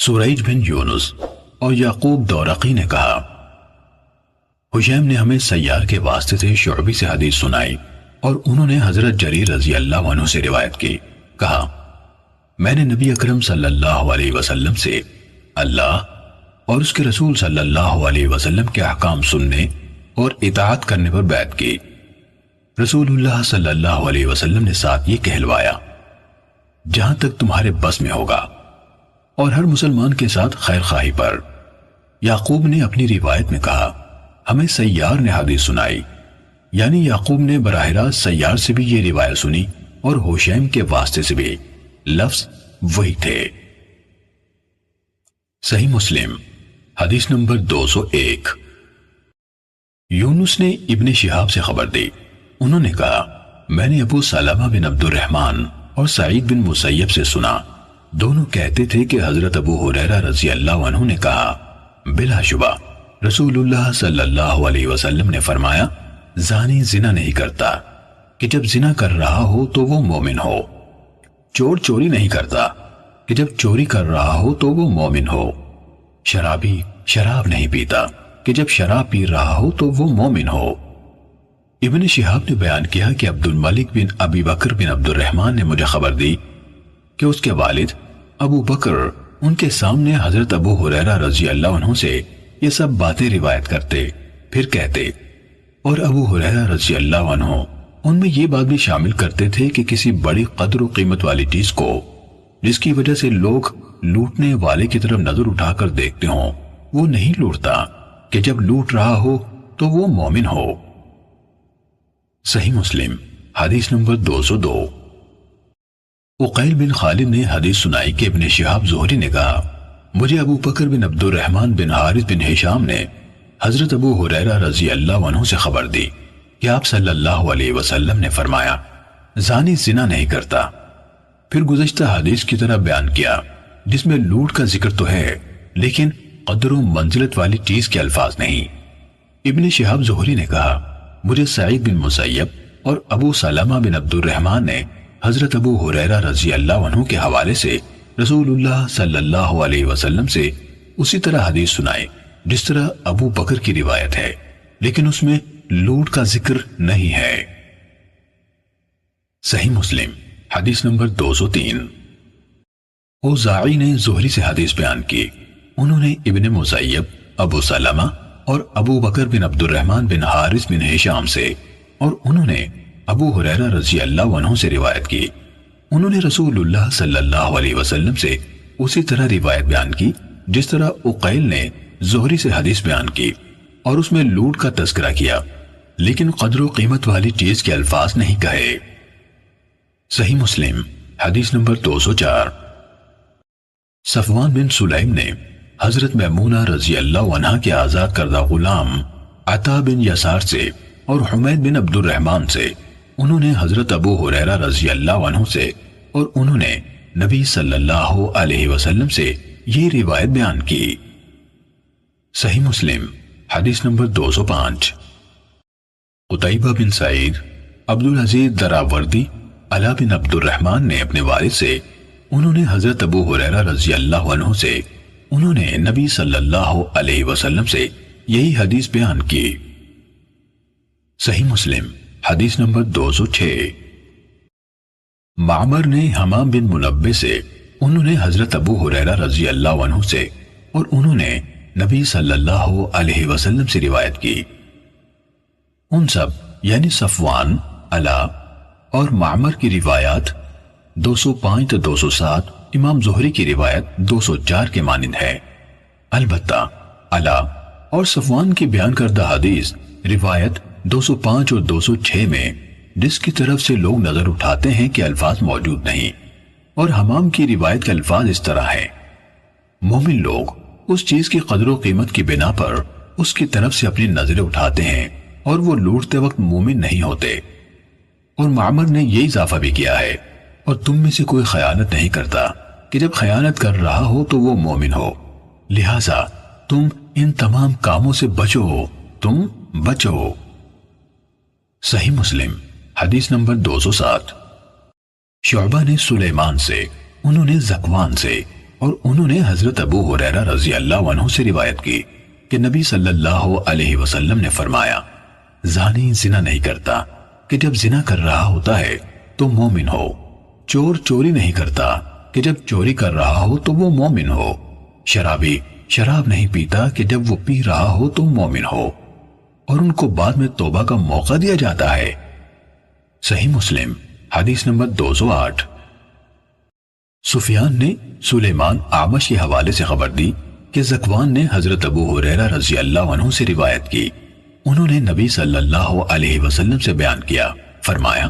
سریج بن یونس اور یعقوب دورقی نے کہا حشیم نے ہمیں سیار کے واسطے سے شعبی سے حدیث سنائی اور انہوں نے حضرت جریر رضی اللہ عنہ سے روایت کی. کہا میں نے نبی اکرم صلی اللہ علیہ وسلم سے اللہ اور اس کے رسول صلی اللہ علیہ وسلم کے احکام سننے اور اطاعت کرنے پر بیعت کی. رسول اللہ صلی اللہ علیہ وسلم نے ساتھ یہ کہلوایا جہاں تک تمہارے بس میں ہوگا اور ہر مسلمان کے ساتھ خیر خواہی پر. یعقوب نے اپنی روایت میں کہا ہمیں سیار نے حدیث سنائی، یعنی یعقوب نے براہ راست سیار سے بھی یہ روایت سنی اور حشیم کے واسطے سے بھی. لفظ وہی تھے. صحیح مسلم حدیث نمبر 201. یونس نے ابن شہاب سے خبر دی، انہوں نے کہا میں نے ابو سلمہ بن عبد الرحمن اور سعید بن مسیب سے سنا، دونوں کہتے تھے کہ حضرت ابو ہریرہ رضی اللہ عنہ نے کہا بلا شبہ رسول اللہ صلی اللہ علیہ وسلم نے فرمایا زانی زنا نہیں کرتا کہ جب زنا کر رہا ہو تو وہ مومن ہو، چور چوری نہیں کرتا کہ جب چوری کر رہا ہو تو وہ مومن ہو، شرابی شراب نہیں پیتا کہ جب شراب پی رہا ہو تو وہ مومن ہو. ابن شہاب نے بیان کیا کہ عبد الملک بن ابی بکر بن عبد الرحمن نے مجھے خبر دی کہ اس کے والد ابو بکر ان کے سامنے حضرت ابو ہریرہ رضی اللہ عنہ سے یہ سب باتیں روایت کرتے، پھر کہتے اور ابو ہریرہ رضی اللہ عنہ ان میں یہ بات بھی شامل کرتے تھے کہ کسی بڑی قدر و قیمت والی چیز کو جس کی وجہ سے لوگ لوٹنے والے کی طرف نظر اٹھا کر دیکھتے ہوں وہ نہیں لوٹتا کہ جب لوٹ رہا ہو تو وہ مومن ہو. صحیح مسلم حدیث نمبر 202. عقیل بن خالد نے حدیث سنائی کہ ابن شہاب زہری نے کہا مجھے ابو بکر بن عبد الرحمن بن حارث بن ہشام نے حضرت ابو ہریرہ رضی اللہ عنہ سے خبر دی کہ آپ صلی اللہ علیہ وسلم نے فرمایا زانی زنا نہیں کرتا. پھر گزشتہ حدیث کی طرح بیان کیا جس میں لوٹ کا ذکر تو ہے لیکن قدر و منزلت والی چیز کے الفاظ نہیں. ابن شہاب زہری نے کہا مجھے سعید بن مسیب اور ابو سلمہ بن عبد الرحمن نے حضرت ابو ہریرہ رضی اللہ عنہ کے حوالے سے رسول اللہ صلی اللہ علیہ وسلم سے اسی طرح حدیث سنائے جس طرح ابو بکر کی روایت ہے لیکن اس میں لوٹ کا ذکر نہیں ہے. صحیح مسلم حدیث نمبر 203. اوزاعی نے زہری سے حدیث بیان کی، انہوں نے ابن مسیب، ابو سلمہ اور ابو بکر بن عبد الرحمن بن حارث بن ہشام سے اور انہوں نے ابو ہریرہ رضی اللہ عنہ سے روایت کی. انہوں نے رسول اللہ صلی اللہ علیہ وسلم سے اسی طرح روایت بیان کی جس طرح عقیل نے زہری سے حدیث بیان کی اور اس میں لوٹ کا تذکرہ کیا لیکن قدر و قیمت والی چیز کے الفاظ نہیں کہے. صحیح مسلم حدیث نمبر 204. صفوان بن سلیم نے حضرت میمونہ رضی اللہ عنہ کے آزاد کردہ غلام عطا بن یسار سے اور حمید بن عبد الرحمن سے، انہوں نے حضرت ابو ہریرہ رضی اللہ عنہ سے اور انہوں نے نبی صلی اللہ علیہ وسلم سے یہ روایت بیان کی. صحیح مسلم حدیث نمبر 205. قتیبہ بن سعید، عبدالعزیز دراوردی، علا بن عبد الرحمن نے اپنے والد سے، انہوں نے حضرت ابو ہریرہ رضی اللہ عنہ سے، انہوں نے نبی صلی اللہ علیہ وسلم سے یہی حدیث بیان کی. صحیح مسلم حدیث نمبر 206. معمر نے حمام بن منبہ سے، انہوں نے حضرت ابو ہریرہ رضی اللہ عنہ سے اور انہوں نے نبی صلی اللہ علیہ وسلم سے روایت کی. ان سب یعنی صفوان، علا اور معمر کی روایات 205 تا 207 امام زہری کی روایت 204 کے مانند ہے. البتہ علا اور صفوان کی بیان کردہ حدیث روایت 205 اور 206 میں جس کی طرف سے لوگ نظر اٹھاتے ہیں کہ الفاظ موجود نہیں، اور حمام کی روایت کے الفاظ اس طرح ہیں مومن لوگ اس چیز کی قدر و قیمت کی بنا پر اس کی طرف سے اپنی نظریں اٹھاتے ہیں اور وہ لوٹتے وقت مومن نہیں ہوتے. اور معمر نے یہ اضافہ بھی کیا ہے اور تم میں سے کوئی خیانت نہیں کرتا کہ جب خیانت کر رہا ہو تو وہ مومن ہو، لہٰذا تم ان تمام کاموں سے بچو، تم بچو. صحیح مسلم حدیث نمبر 207. شعبہ نے سلیمان سے، انہوں نے زکوان سے، اور انہوں نے حضرت ابو ہریرہ رضی اللہ عنہ سے روایت کی کہ نبی صلی اللہ علیہ وسلم نے فرمایا زانی زنا نہیں کرتا کہ جب زنا کر رہا ہوتا ہے تو مومن ہو، چور چوری نہیں کرتا کہ جب چوری کر رہا ہو تو وہ مومن ہو، شرابی شراب نہیں پیتا کہ جب وہ پی رہا ہو تو مومن ہو، اور ان کو بعد میں توبہ کا موقع دیا جاتا ہے۔ صحیح مسلم حدیث نمبر 208۔ سفیان نے سلیمان اعمش کے حوالے سے خبر دی کہ ذکوان نے حضرت ابو ہریرہ رضی اللہ عنہ سے روایت کی، انہوں نے نبی صلی اللہ علیہ وسلم سے بیان کیا، فرمایا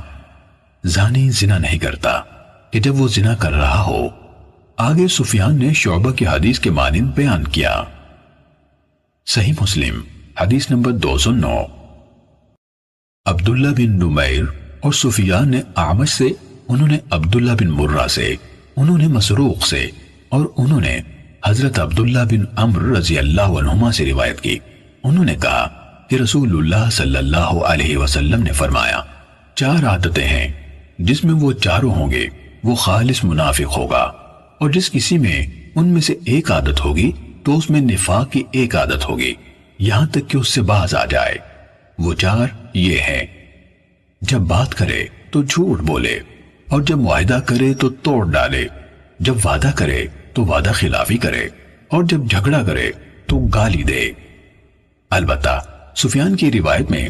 زانی زنا نہیں کرتا کہ جب وہ زنا کر رہا ہو۔ آگے سفیان نے شعبہ کی حدیث کے مانند بیان کیا۔ صحیح مسلم حدیث نمبر 209۔ عبداللہ بن نمیر اور سفیان نے اعمش سے، انہوں نے عبداللہ بن مرہ سے، انہوں نے مسروق سے، اور انہوں نے حضرت عبداللہ بن عمرو رضی اللہ عنہما سے روایت کی، انہوں نے کہا کہ رسول اللہ صلی اللہ علیہ وسلم نے فرمایا 4 عادتیں ہیں جس میں وہ چاروں ہوں گے وہ خالص منافق ہوگا، اور جس کسی میں ان میں سے ایک عادت ہوگی تو اس میں نفاق کی ایک عادت ہوگی یہاں تک کہ اس سے باز آ جائے۔ وہ 4 یہ ہیں، جب بات کرے تو جھوٹ بولے، اور جب معاہدہ کرے تو توڑ ڈالے، جب وعدہ کرے تو وعدہ خلافی کرے، اور جب جھگڑا کرے تو گالی دے۔ البتہ سفیان کی روایت میں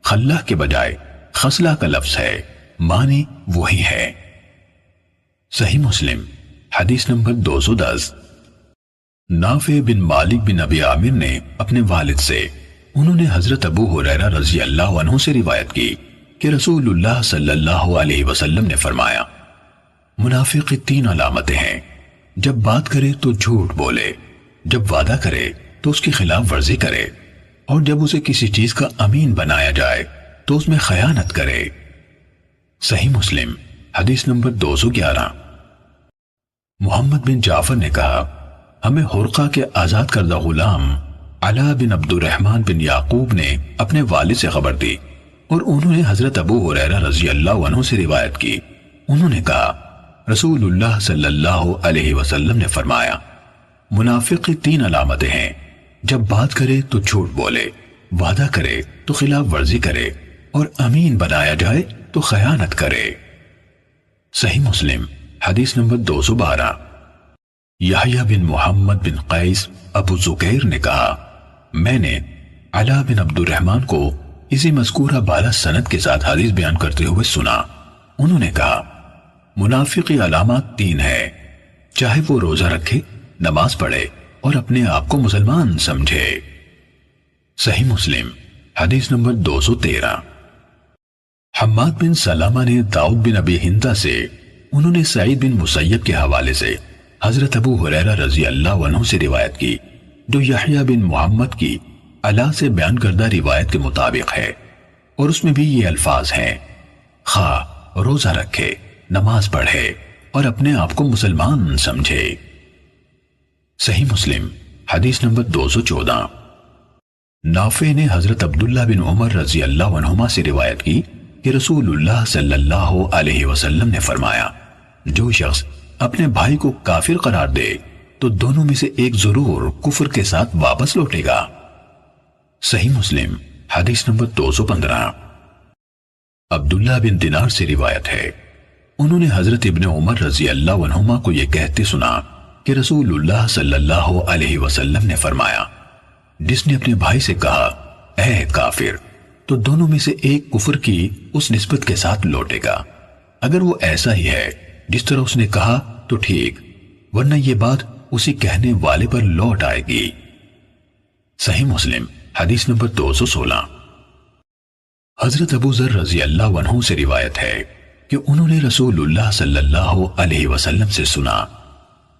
خلہ کے بجائے خصلہ کا لفظ ہے، معنی وہی ہے۔ صحیح مسلم حدیث نمبر 210۔ نافع بن مالک بن ابی عامر نے اپنے والد سے، انہوں نے حضرت ابو ہریرہ رضی اللہ عنہ سے روایت کی کہ رسول اللہ صلی اللہ علیہ وسلم نے فرمایا منافق کی 3 علامتیں ہیں، جب بات کرے تو جھوٹ بولے، جب وعدہ کرے تو اس کی خلاف ورزی کرے، اور جب اسے کسی چیز کا امین بنایا جائے تو اس میں خیانت کرے۔ صحیح مسلم حدیث نمبر 211۔ محمد بن جعفر نے کہا ہمیں حرقہ کے آزاد کردہ غلام علا بن عبد الرحمن بن یعقوب نے اپنے والد سے خبر دی، اور انہوں نے حضرت ابو ہریرہ رضی اللہ عنہ سے روایت کی، انہوں نے کہا رسول اللہ صلی اللہ علیہ وسلم نے فرمایا منافق کی 3 علامتیں ہیں، جب بات کرے تو جھوٹ بولے، وعدہ کرے تو خلاف ورزی کرے، اور امین بنایا جائے تو خیانت کرے۔ صحیح مسلم حدیث نمبر 212۔ یحییٰ بن محمد بن قیس ابو زکیر نے کہا میں نے علا بن عبد الرحمن کو اسی مذکورہ بالا سند کے ساتھ حدیث بیان کرتے ہوئے سنا، انہوں نے کہا منافقی علامات 3 ہیں، چاہے وہ روزہ رکھے، نماز پڑھے اور اپنے آپ کو مسلمان سمجھے۔ صحیح مسلم حدیث نمبر 213۔ حماد بن سلامہ نے داؤد بن ابی ہندہ سے، انہوں نے سعید بن مسیب کے حوالے سے حضرت ابو ہریرہ رضی اللہ عنہ سے روایت کی، جو یحییٰ بن محمد کی علا سے بیان کردہ روایت کے مطابق ہے، اور اس میں بھی یہ الفاظ ہیں خواہ روزہ رکھے، نماز پڑھے اور اپنے آپ کو مسلمان سمجھے۔ صحیح مسلم حدیث نمبر 214۔ نافع نے حضرت عبداللہ بن عمر رضی اللہ عنہما سے روایت کی کہ رسول اللہ صلی اللہ علیہ وسلم نے فرمایا جو شخص اپنے بھائی کو کافر قرار دے تو دونوں میں سے ایک ضرور کفر کے ساتھ واپس لوٹے گا۔ صحیح مسلم حدیث نمبر 215۔ عبداللہ بن دینار سے روایت ہے، انہوں نے حضرت ابن عمر رضی اللہ عنہما کو یہ کہتے سنا کہ رسول اللہ صلی اللہ علیہ وسلم نے فرمایا جس نے اپنے بھائی سے کہا اے کافر تو دونوں میں سے ایک کفر کی اس نسبت کے ساتھ لوٹے گا، اگر وہ ایسا ہی ہے جس طرح اس نے کہا تو ٹھیک، ورنہ یہ بات اسی کہنے والے پر لوٹ آئے گی۔ صحیح مسلم حدیث نمبر 216۔ حضرت ابو ذر رضی اللہ عنہ سے روایت ہے کہ انہوں نے رسول اللہ صلی اللہ علیہ وسلم سے سنا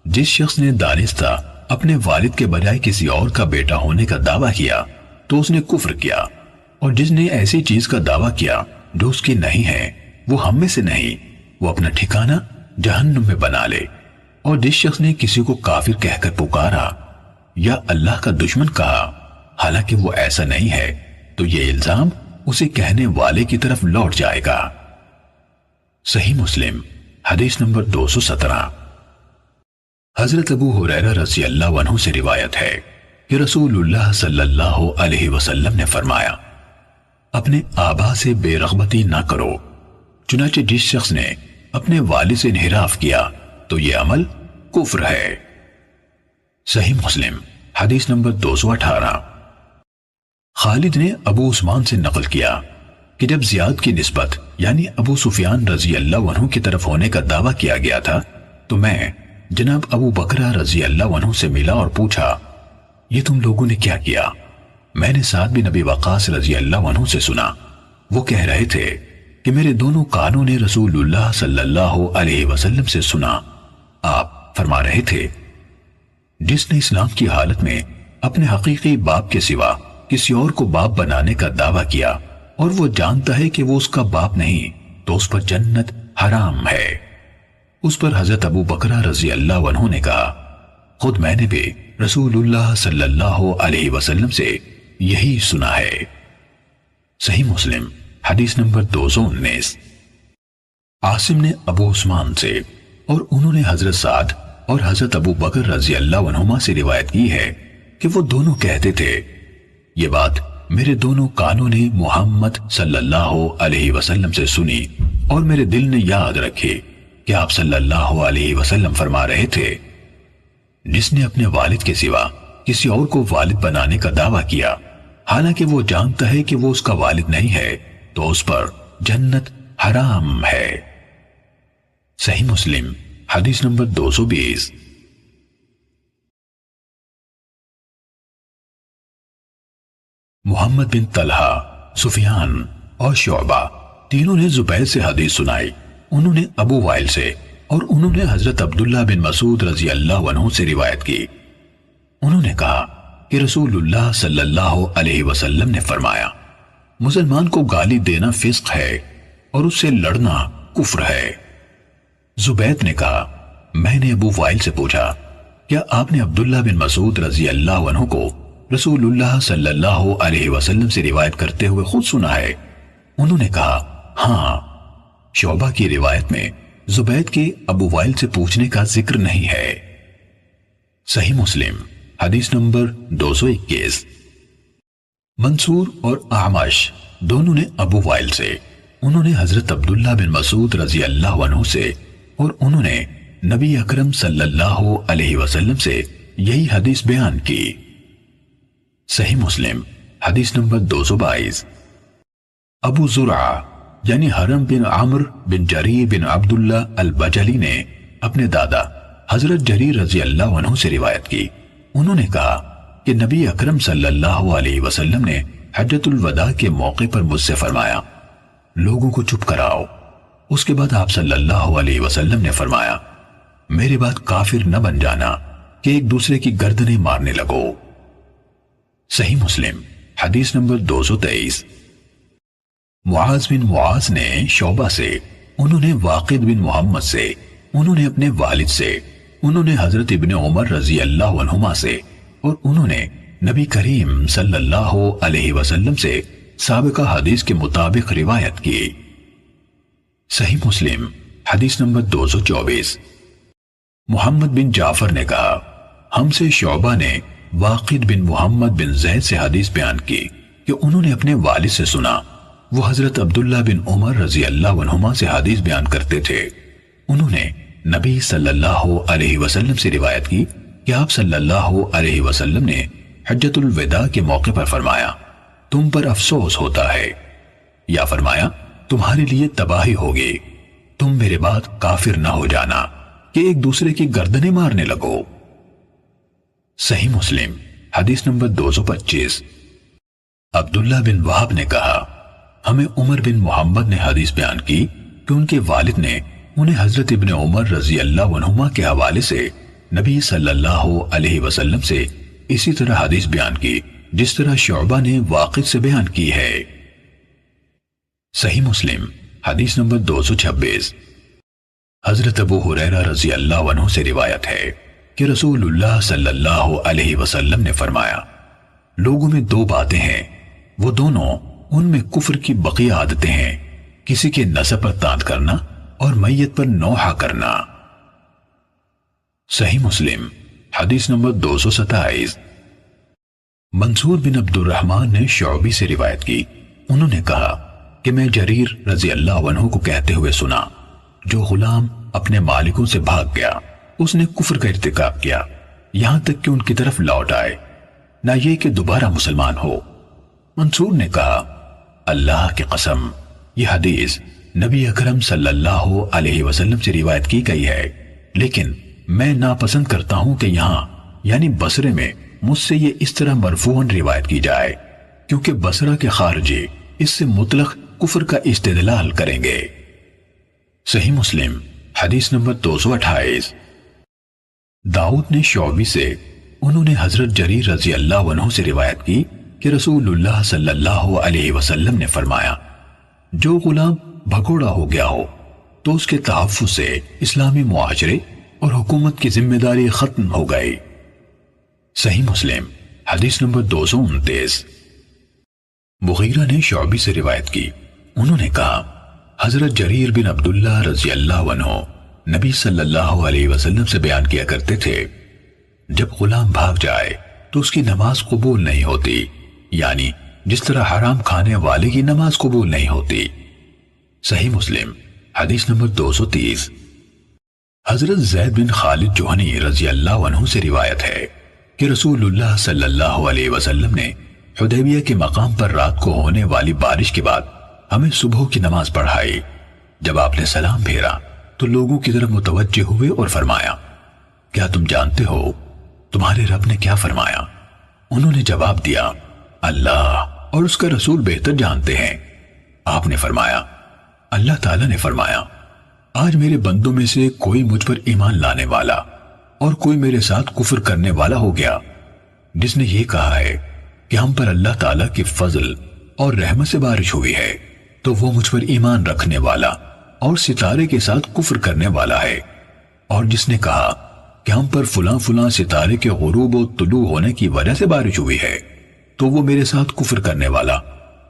جس شخص نے دانستہ اپنے والد کے بجائے کسی اور کا بیٹا ہونے کا دعویٰ کیا تو اس نے کفر کیا، اور جس نے ایسی چیز کا دعویٰ کیا جو اس کی نہیں ہے وہ ہم میں سے نہیں، وہ اپنا ٹھکانہ جہنم میں بنا لے، اور جس شخص نے کسی کو کافر کہہ کر پکارا یا اللہ کا دشمن کہا حالانکہ وہ ایسا نہیں ہے تو یہ الزام اسے کہنے والے کی طرف لوٹ جائے گا۔ صحیح مسلم حدیث نمبر 217۔ حضرت ابو ہریرہ رضی اللہ عنہ سے روایت ہے کہ رسول اللہ صلی اللہ علیہ وسلم نے فرمایا، اپنے آبا سے بے رغبتی نہ کرو، چنانچہ جس شخص نے اپنے والد سے انحراف کیا تو یہ عمل کفر ہے۔ صحیح مسلم حدیث نمبر 218۔ خالد نے ابو عثمان سے نقل کیا کہ جب زیاد کی نسبت یعنی ابو سفیان رضی اللہ عنہ کی طرف ہونے کا دعویٰ کیا گیا تھا تو میں جناب ابو بکرہ رضی اللہ عنہ سے ملا اور پوچھا، یہ تم لوگوں نے کیا کیا؟ میں نے سعد بن ابی وقاص رضی اللہ عنہ سے سنا، وہ کہہ رہے تھے کہ میرے دونوں کانوں نے رسول اللہ صلی اللہ علیہ وسلم سے سنا، آپ فرما رہے تھے، جس نے اسلام کی حالت میں اپنے حقیقی باپ کے سوا کسی اور کو باپ بنانے کا دعویٰ کیا اور وہ جانتا ہے کہ وہ اس کا باپ نہیں تو اس پر جنت حرام ہے۔ اس پر حضرت ابو بکرہ رضی اللہ عنہ نے کہا، خود میں نے بھی رسول اللہ صلی اللہ علیہ وسلم سے یہی سنا ہے۔ صحیح مسلم حدیث نمبر 219۔ عاصم نے ابو عثمان سے اور انہوں نے حضرت سعد اور حضرت ابو بکر رضی اللہ عنہما سے روایت کی ہے کہ وہ دونوں کہتے تھے، یہ بات میرے دونوں کانوں نے محمد صلی اللہ علیہ وسلم سے سنی اور میرے دل نے یاد رکھی کہ آپ صلی اللہ علیہ وسلم فرما رہے تھے، جس نے اپنے والد کے سوا کسی اور کو والد بنانے کا دعویٰ کیا حالانکہ وہ جانتا ہے کہ وہ اس کا والد نہیں ہے تو اس پر جنت حرام ہے۔ صحیح مسلم حدیث نمبر 220۔ محمد بن طلحہ، سفیان اور شعبہ تینوں نے زبیر سے حدیث سنائی، انہوں نے ابو وائل سے اور انہوں نے حضرت عبداللہ بن مسعود رضی اللہ عنہ سے روایت کی، انہوں نے کہا کہ رسول اللہ صلی اللہ علیہ وسلم نے فرمایا، مسلمان کو گالی دینا فسق ہے اور اس سے لڑنا کفر ہے۔ زبید نے کہا، میں نے ابو وائل سے پوچھا، کیا آپ نے عبداللہ بن مسعود رضی اللہ عنہ کو رسول اللہ صلی اللہ علیہ وسلم سے روایت کرتے ہوئے خود سنا ہے؟ انہوں نے کہا، ہاں۔ شعبہ کی روایت میں زبید کے ابو وائل سے پوچھنے کا ذکر نہیں ہے۔ صحیح مسلم حدیث نمبر 221۔ منصور اور اعمش دونوں نے ابو وائل سے، انہوں نے حضرت عبداللہ بن مسعود رضی اللہ عنہ سے اور انہوں نے نبی اکرم صلی اللہ علیہ وسلم سے یہی حدیث بیان کی۔ صحیح مسلم حدیث نمبر 222۔ ابو زرعہ یعنی حرم بن عمر بن جریر بن عبداللہ البجلی نے اپنے دادا حضرت جریر رضی اللہ عنہ سے روایت کی، انہوں نے کہا کہ نبی اکرم صلی اللہ علیہ وسلم نے حجۃ الوداع کے موقع پر مجھ سے فرمایا، لوگوں کو چپ کراؤ۔ اس کے بعد آپ صلی اللہ علیہ وسلم نے فرمایا، میرے بعد کافر نہ بن جانا کہ ایک دوسرے کی گردنیں مارنے لگو۔ صحیح مسلم حدیث نمبر 223۔ معاذ بن معاذ نے شعبہ سے، انہوں نے واقد بن محمد سے، انہوں نے اپنے والد سے، انہوں نے حضرت ابن عمر رضی اللہ عنہما سے اور انہوں نے نبی کریم صلی اللہ علیہ وسلم سے سابقہ حدیث کے مطابق روایت کی۔ صحیح مسلم حدیث نمبر 224۔ محمد بن جعفر نے کہا، ہم سے شعبہ نے واقد بن محمد بن زید سے حدیث بیان کی کہ انہوں نے اپنے والد سے سنا، وہ حضرت عبداللہ بن عمر رضی اللہ عنہما سے حدیث بیان کرتے تھے، انہوں نے نبی صلی اللہ علیہ وسلم سے روایت کی کہ آپ صلی اللہ علیہ وسلم نے حجۃ الوداع کے موقع پر فرمایا، تم پر افسوس ہوتا ہے، یا فرمایا تمہارے لیے تباہی ہوگی، تم میرے بعد کافر نہ ہو جانا کہ ایک دوسرے کی گردنیں مارنے لگو۔ صحیح مسلم حدیث نمبر 225۔ عبداللہ بن وہب نے کہا، ہمیں عمر بن محمد نے حدیث بیان کی کہ ان کے والد نے انہیں حضرت ابن عمر رضی اللہ عنہما کے حوالے سے نبی صلی اللہ علیہ وسلم سے اسی طرح حدیث بیان کی جس طرح شعبہ نے واقد سے بیان کی ہے۔ صحیح مسلم حدیث نمبر 226۔ حضرت ابو ہریرہ رضی اللہ عنہ سے روایت ہے کہ رسول اللہ صلی اللہ علیہ وسلم نے فرمایا، لوگوں میں دو باتیں ہیں، وہ دونوں ان میں کفر کی بقیہ عادتیں ہیں، کسی کے نسب پر تاند کرنا اور میت پر نوحہ کرنا۔ صحیح مسلم حدیث نمبر 227۔ منصور بن عبد الرحمن نے شعبی سے روایت کی، انہوں نے کہا کہ میں جریر رضی اللہ عنہ کو کہتے ہوئے سنا، جو غلام اپنے مالکوں سے بھاگ گیا اس نے کفر کا ارتکاب کیا یہاں تک کہ ان کی طرف لوٹ آئے، نہ یہ کہ دوبارہ مسلمان ہو۔ منصور نے کہا، اللہ کی قسم، یہ حدیث نبی اکرم صلی اللہ علیہ وسلم سے روایت کی گئی ہے، لیکن میں ناپسند کرتا ہوں کہ یہاں یعنی بصرے میں مجھ سے یہ اس طرح مرفوعاً روایت کی جائے، کیونکہ بصرہ کے خارجی اس سے مطلق کفر کا استدلال کریں گے۔ صحیح مسلم حدیث نمبر 228۔ داؤد نے شعبی سے، انہوں نے حضرت جریر رضی اللہ عنہ سے روایت کی کہ رسول اللہ صلی اللہ علیہ وسلم نے فرمایا، جو غلام بھگوڑا ہو گیا ہو تو اس کے تحفظ سے اسلامی معاشرے اور حکومت کی ذمہ داری ختم ہو گئی۔ صحیح مسلم حدیث نمبر 229۔ مغیرہ نے شعبی سے روایت کی، انہوں نے کہا، حضرت جریر بن عبداللہ رضی اللہ عنہ نبی صلی اللہ علیہ وسلم سے بیان کیا کرتے تھے، جب غلام بھاگ جائے تو اس کی نماز قبول نہیں ہوتی، یعنی جس طرح حرام کھانے والے کی نماز قبول نہیں ہوتی۔ صحیح مسلم حدیث نمبر 230۔ حضرت زید بن خالد جوہنی رضی اللہ عنہ سے روایت ہے کہ رسول اللہ صلی اللہ علیہ وسلم نے حدیبیہ کے مقام پر رات کو ہونے والی بارش کے بعد ہمیں صبح کی نماز پڑھائی۔ جب آپ نے سلام پھیرا تو لوگوں کی طرف متوجہ ہوئے اور فرمایا، کیا تم جانتے ہو تمہارے رب نے کیا فرمایا؟ انہوں نے جواب دیا، اللہ اور اس کا رسول بہتر جانتے ہیں۔ آپ نے فرمایا، اللہ تعالیٰ نے فرمایا، آج میرے بندوں میں سے کوئی مجھ پر ایمان لانے والا اور کوئی میرے ساتھ کفر کرنے والا ہو گیا، جس نے یہ کہا ہے کہ ہم پر اللہ تعالیٰ کی فضل اور رحمت سے بارش ہوئی ہے، تو وہ مجھ پر ایمان رکھنے والا اور ستارے کے ساتھ کفر کرنے والا ہے، اور جس نے کہا کہ ہم پر فلاں فلاں ستارے کے غروب و طلوع ہونے کی وجہ سے بارش ہوئی ہے، تو وہ میرے ساتھ کفر کرنے والا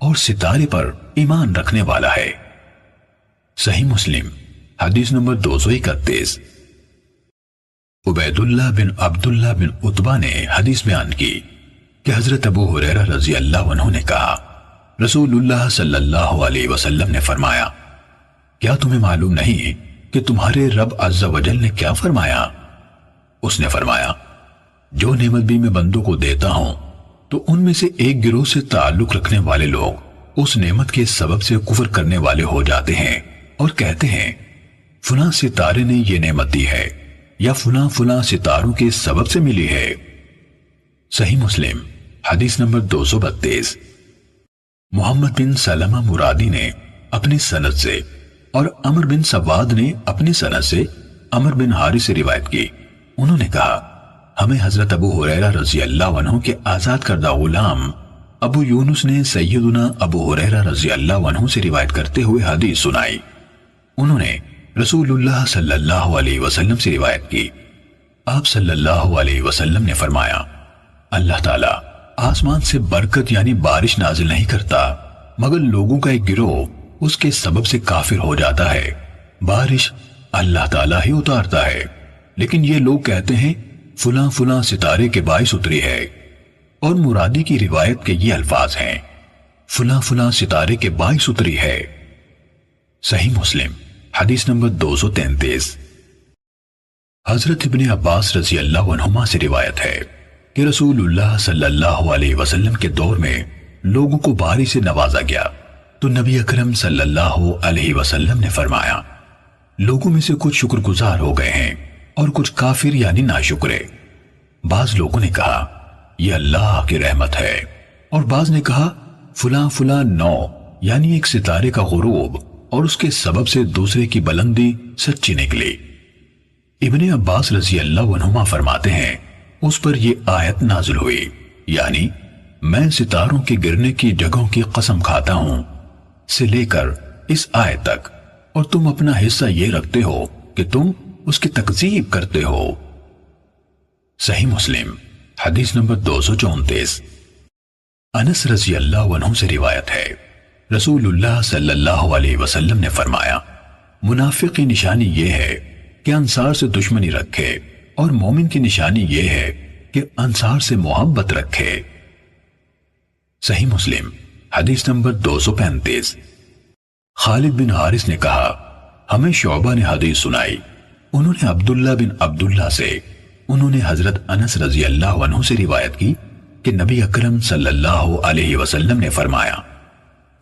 اور ستارے پر ایمان رکھنے والا ہے۔ صحیح مسلم حدیث نمبر 231۔ عبید اللہ بن عبداللہ بن عتبہ نے حدیث بیان کی کہ حضرت ابو ہریرہ رضی اللہ عنہ نے کہا، رسول اللہ صلی اللہ علیہ وسلم نے فرمایا، کیا تمہیں معلوم نہیں کہ تمہارے رب عز و جل نے کیا فرمایا؟ اس نے فرمایا، جو نعمت بھی میں بندوں کو دیتا ہوں تو ان میں سے ایک گروہ سے تعلق رکھنے والے لوگ اس نعمت کے سبب سے کفر کرنے والے ہو جاتے ہیں اور کہتے ہیں، فلاں ستارے نے یہ نعمت دی ہے یا فلاں فلاں ستاروں کے سبب سے ملی ہے۔ صحیح مسلم حدیث نمبر 232۔ محمد بن سلمہ مرادی نے اپنی سند سے اور عمر بن سواد نے اپنی سند سے عمر بن حارث سے روایت کی، انہوں نے کہا، ہمیں حضرت ابو ہریرہ رضی اللہ عنہ کے آزاد کردہ غلام ابو یونس نے سیدنا ابو ہریرہ رضی اللہ عنہ سے روایت کرتے ہوئے حدیث سنائی۔ انہوں نے رسول اللہ صلی اللہ علیہ وسلم سے روایت کی، آپ صلی اللہ علیہ وسلم نے فرمایا، اللہ تعالیٰ آسمان سے برکت یعنی بارش نازل نہیں کرتا مگر لوگوں کا ایک گروہ اس کے سبب سے کافر ہو جاتا ہے، بارش اللہ تعالیٰ ہی اتارتا ہے، لیکن یہ لوگ کہتے ہیں فلاں فلاں ستارے کے باعث اتری ہے، اور مرادی کی روایت کے یہ الفاظ ہیں، فلاں فلاں ستارے کے باعث اتری ہے۔ صحیح مسلم حدیث نمبر 233۔ حضرت ابن عباس رضی اللہ عنہما سے روایت ہے کہ رسول اللہ صلی اللہ علیہ وسلم کے دور میں لوگوں کو بارش سے نوازا گیا تو نبی اکرم صلی اللہ علیہ وسلم نے فرمایا، لوگوں میں سے کچھ شکر گزار ہو گئے ہیں اور کچھ کافر یعنی ناشکرے۔ بعض لوگوں نے کہا یہ اللہ کی رحمت ہے، اور بعض نے کہا فلاں فلاں نو یعنی ایک ستارے کا غروب اور اس کے سبب سے دوسرے کی بلندی سچی نکلی۔ ابن عباس رضی اللہ عنہما فرماتے ہیں، اس پر یہ آیت نازل ہوئی، یعنی میں ستاروں کے گرنے کی جگہوں کی قسم کھاتا ہوں سے لے کر اس آیت تک، اور تم اپنا حصہ یہ رکھتے ہو کہ تم اس کی تکذیب کرتے ہو۔ صحیح مسلم حدیث نمبر 234۔ انس رضی اللہ عنہ سے روایت ہے، رسول اللہ صلی اللہ علیہ وسلم نے فرمایا، منافق کی نشانی یہ ہے کہ انصار سے دشمنی رکھے اور مومن کی نشانی یہ ہے کہ انصار سے محبت رکھے۔ صحیح مسلم حدیث نمبر 235۔ خالد بن حارث نے کہا ہمیں شعبہ نے حدیث سنائی، انہوں نے عبداللہ بن عبداللہ سے، انہوں نے حضرت انس رضی اللہ عنہ سے روایت کی کہ نبی اکرم صلی اللہ علیہ وسلم نے فرمایا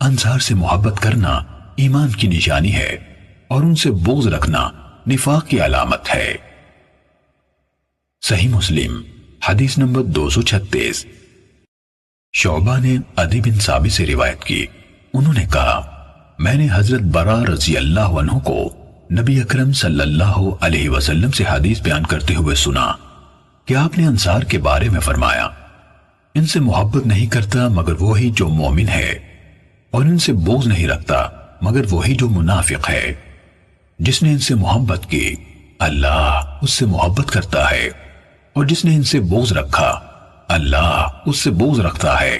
انصار سے محبت کرنا ایمان کی نشانی ہے اور ان سے بغض رکھنا نفاق کی علامت ہے۔ صحیح مسلم حدیث نمبر 236۔ شعبہ نے عدی بن ثابت سے روایت کی، انہوں نے کہا میں نے حضرت برا رضی اللہ عنہ کو نبی اکرم صلی اللہ علیہ وسلم سے حدیث بیان کرتے ہوئے سنا کہ آپ نے انصار کے بارے میں فرمایا ان سے محبت نہیں کرتا مگر وہی جو مومن ہے، اور ان سے بغض نہیں رکھتا مگر وہی جو منافق ہے۔ جس نے ان سے محبت کی اللہ اس سے محبت کرتا ہے، اور جس نے ان سے بغض رکھا اللہ اس سے بغض رکھتا ہے۔